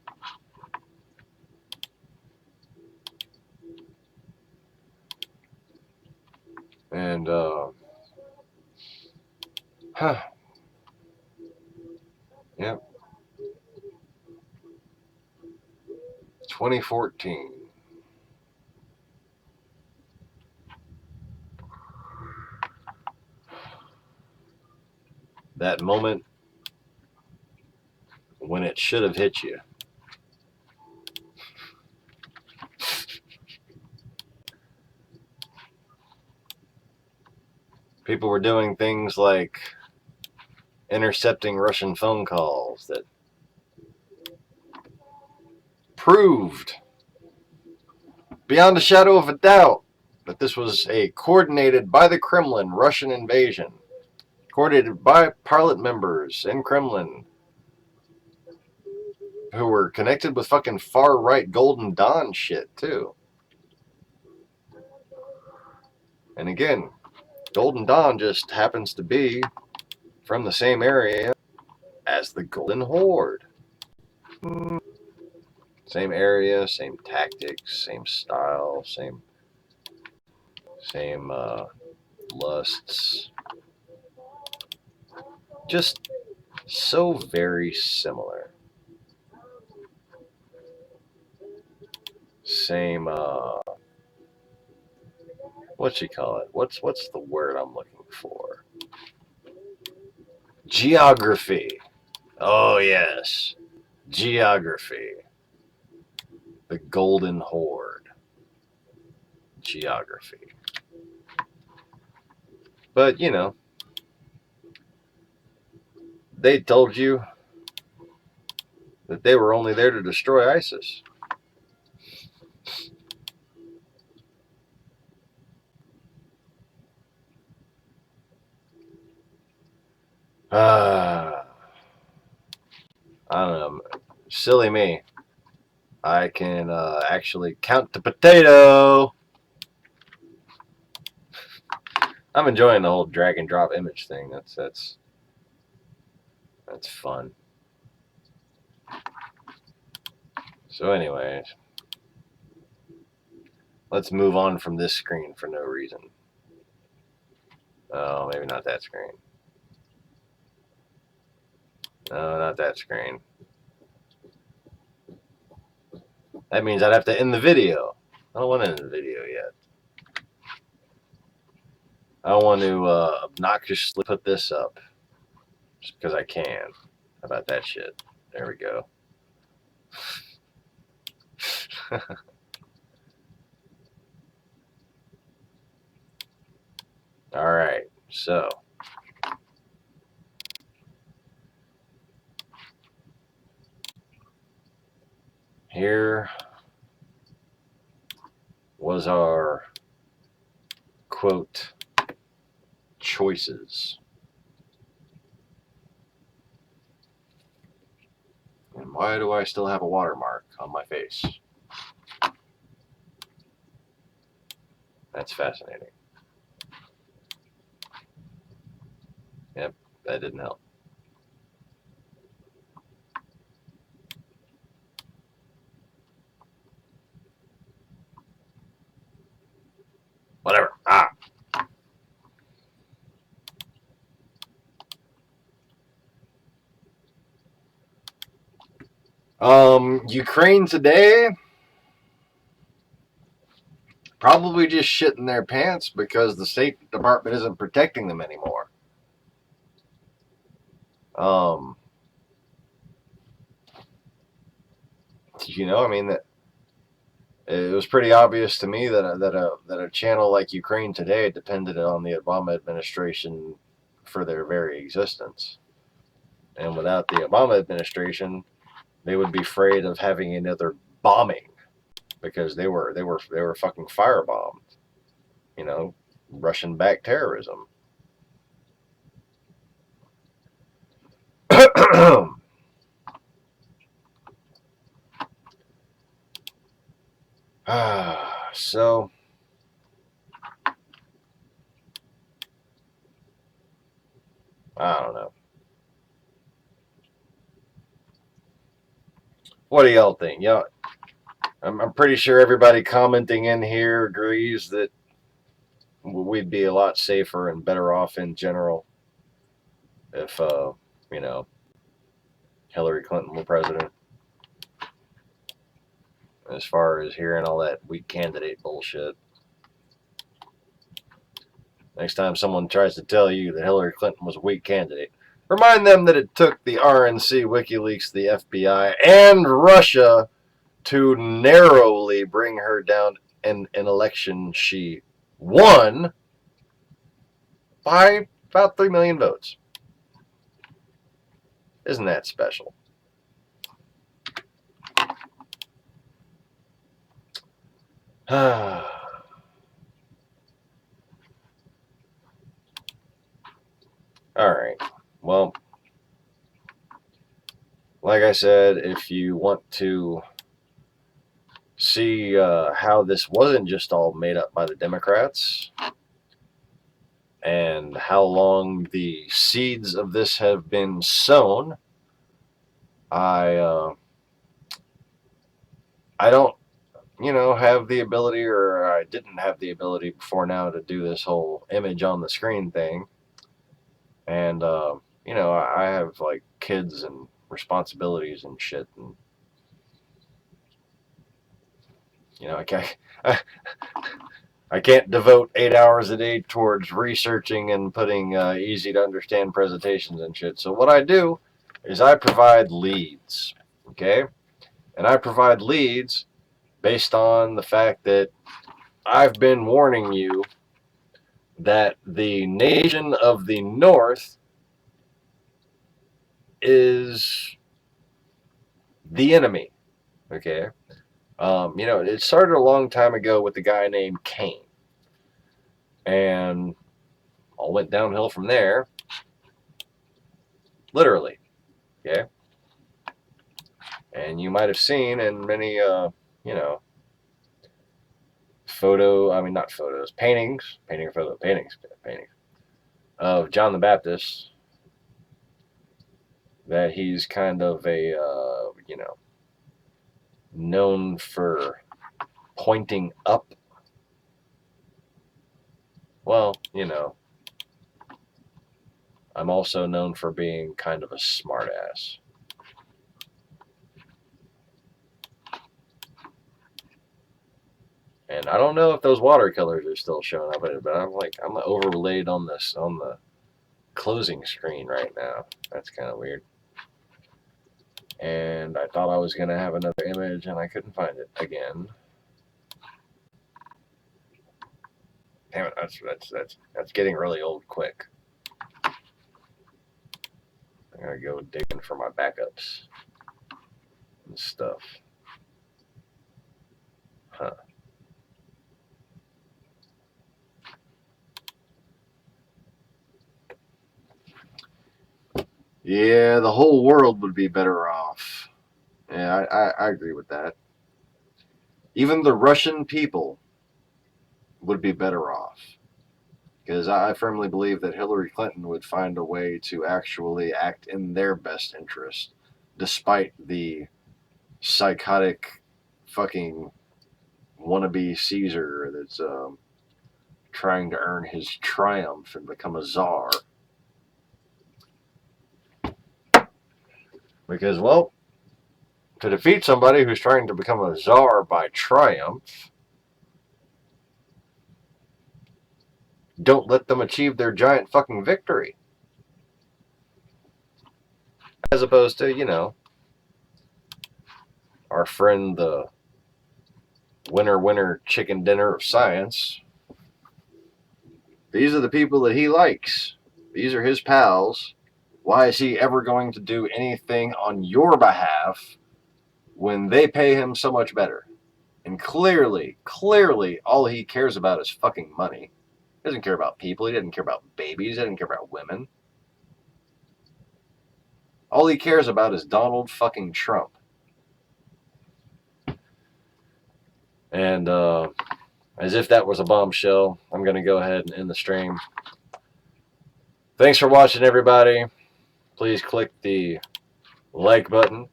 And, yep. 2014. That moment when it should have hit you. People were doing things like intercepting Russian phone calls that proved beyond a shadow of a doubt that this was a coordinated by the Kremlin Russian invasion. Coordinated by parliament members in Kremlin who were connected with fucking far-right Golden Dawn shit, too. And again, Golden Dawn just happens to be from the same area as the Golden Horde. Same area, same tactics, same style, same lusts. Just so very similar. Same, what you call it? What's the word I'm looking for? Geography. Oh, yes. Geography. The Golden Horde. Geography. But, they told you that they were only there to destroy ISIS. I don't know. Silly me. I can actually count the potato. I'm enjoying the whole drag and drop image thing. That's fun. So anyways, let's move on from this screen for no reason. Oh, maybe not that screen. No, not that screen. That means I'd have to end the video. I don't want to end the video yet. I want to obnoxiously put this up just because I can. How about that shit? There we go. All right, so here was our quote choices. And why do I still have a watermark on my face? That's fascinating. Yep, that didn't help. Whatever. Ukraine today probably just shitting their pants because the State Department isn't protecting them anymore. I mean, that it was pretty obvious to me that a channel like Ukraine Today depended on the Obama administration for their very existence. And without the Obama administration, they would be afraid of having another bombing because they were fucking firebombed. Russian-backed terrorism. So, I don't know. What do y'all think? I'm pretty sure everybody commenting in here agrees that we'd be a lot safer and better off in general if, Hillary Clinton were president. As far as hearing all that weak candidate bullshit. Next time someone tries to tell you that Hillary Clinton was a weak candidate, remind them that it took the RNC, WikiLeaks, the FBI, and Russia to narrowly bring her down in an election she won by about 3 million votes. Isn't that special? All right. Well, like I said, if you want to see how this wasn't just all made up by the Democrats and how long the seeds of this have been sown, I don't, have the ability, or I didn't have the ability before now to do this whole image on the screen thing. And, I have like kids and responsibilities and shit. And, I can't devote 8 hours a day towards researching and putting easy to understand presentations and shit. So what I do is I provide leads. Okay. And I provide leads based on the fact that I've been warning you that the nation of the North is the enemy. Okay. It started a long time ago with a guy named Cain. And all went downhill from there. Literally. Okay. And you might have seen in many, paintings of John the Baptist, that he's kind of a, known for pointing up. Well, I'm also known for being kind of a smartass. And I don't know if those watercolors are still showing up, but I'm overlaid on the closing screen right now. That's kind of weird. And I thought I was going to have another image, and I couldn't find it again. Damn it, that's getting really old quick. I'm going to go digging for my backups and stuff. Huh. Yeah, the whole world would be better off. Yeah, I agree with that. Even the Russian people would be better off. Because I firmly believe that Hillary Clinton would find a way to actually act in their best interest, despite the psychotic fucking wannabe Caesar that's trying to earn his triumph and become a czar. Because, well, to defeat somebody who's trying to become a czar by triumph, don't let them achieve their giant fucking victory. as opposed to, our friend, the winner chicken dinner of science. These are the people that he likes. These are his pals. Why is he ever going to do anything on your behalf when they pay him so much better? And clearly, all he cares about is fucking money. He doesn't care about people. He doesn't care about babies. He doesn't care about women. All he cares about is Donald fucking Trump. And as if that was a bombshell, I'm going to go ahead and end the stream. Thanks for watching, everybody. Please click the like button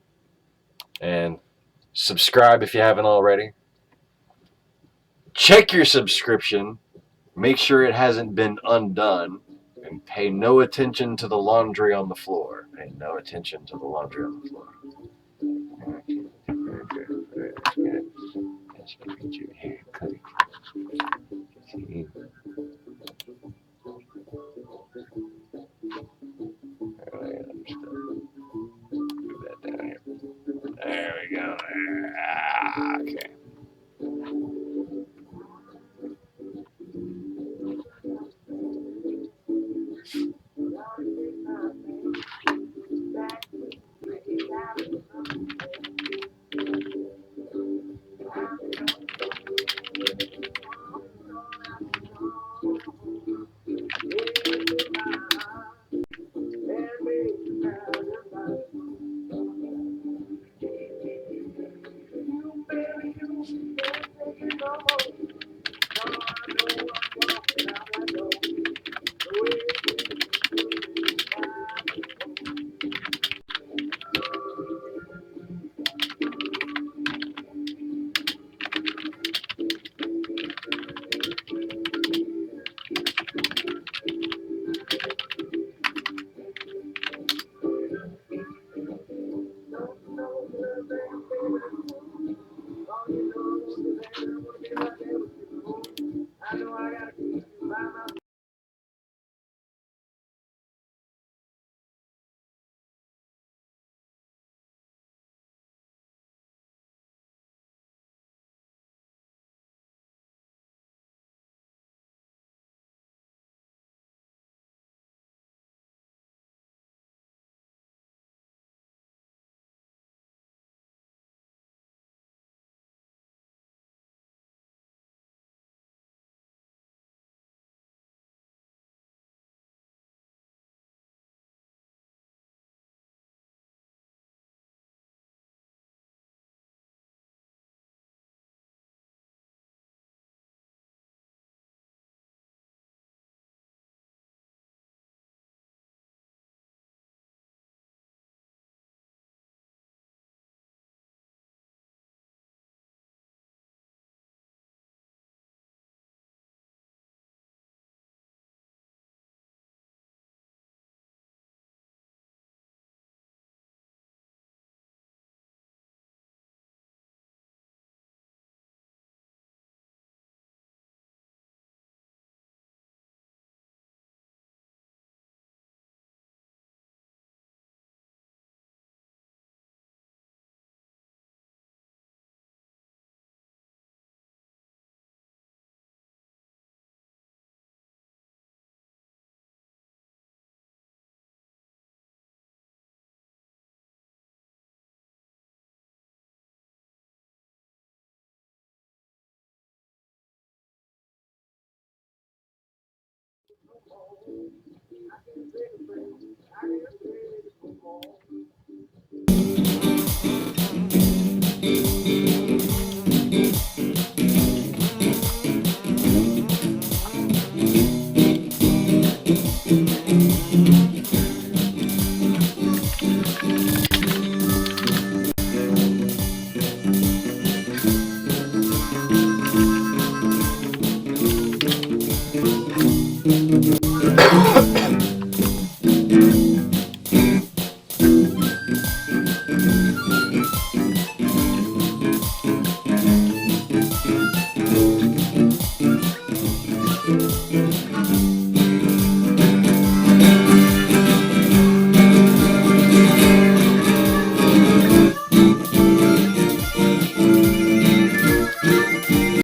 and subscribe if you haven't already. Check your subscription. Make sure it hasn't been undone. And pay no attention to the laundry on the floor. Pay no attention to the laundry on the floor. Let's look at you here, Cody. See? Move that down here. There we go. Okay.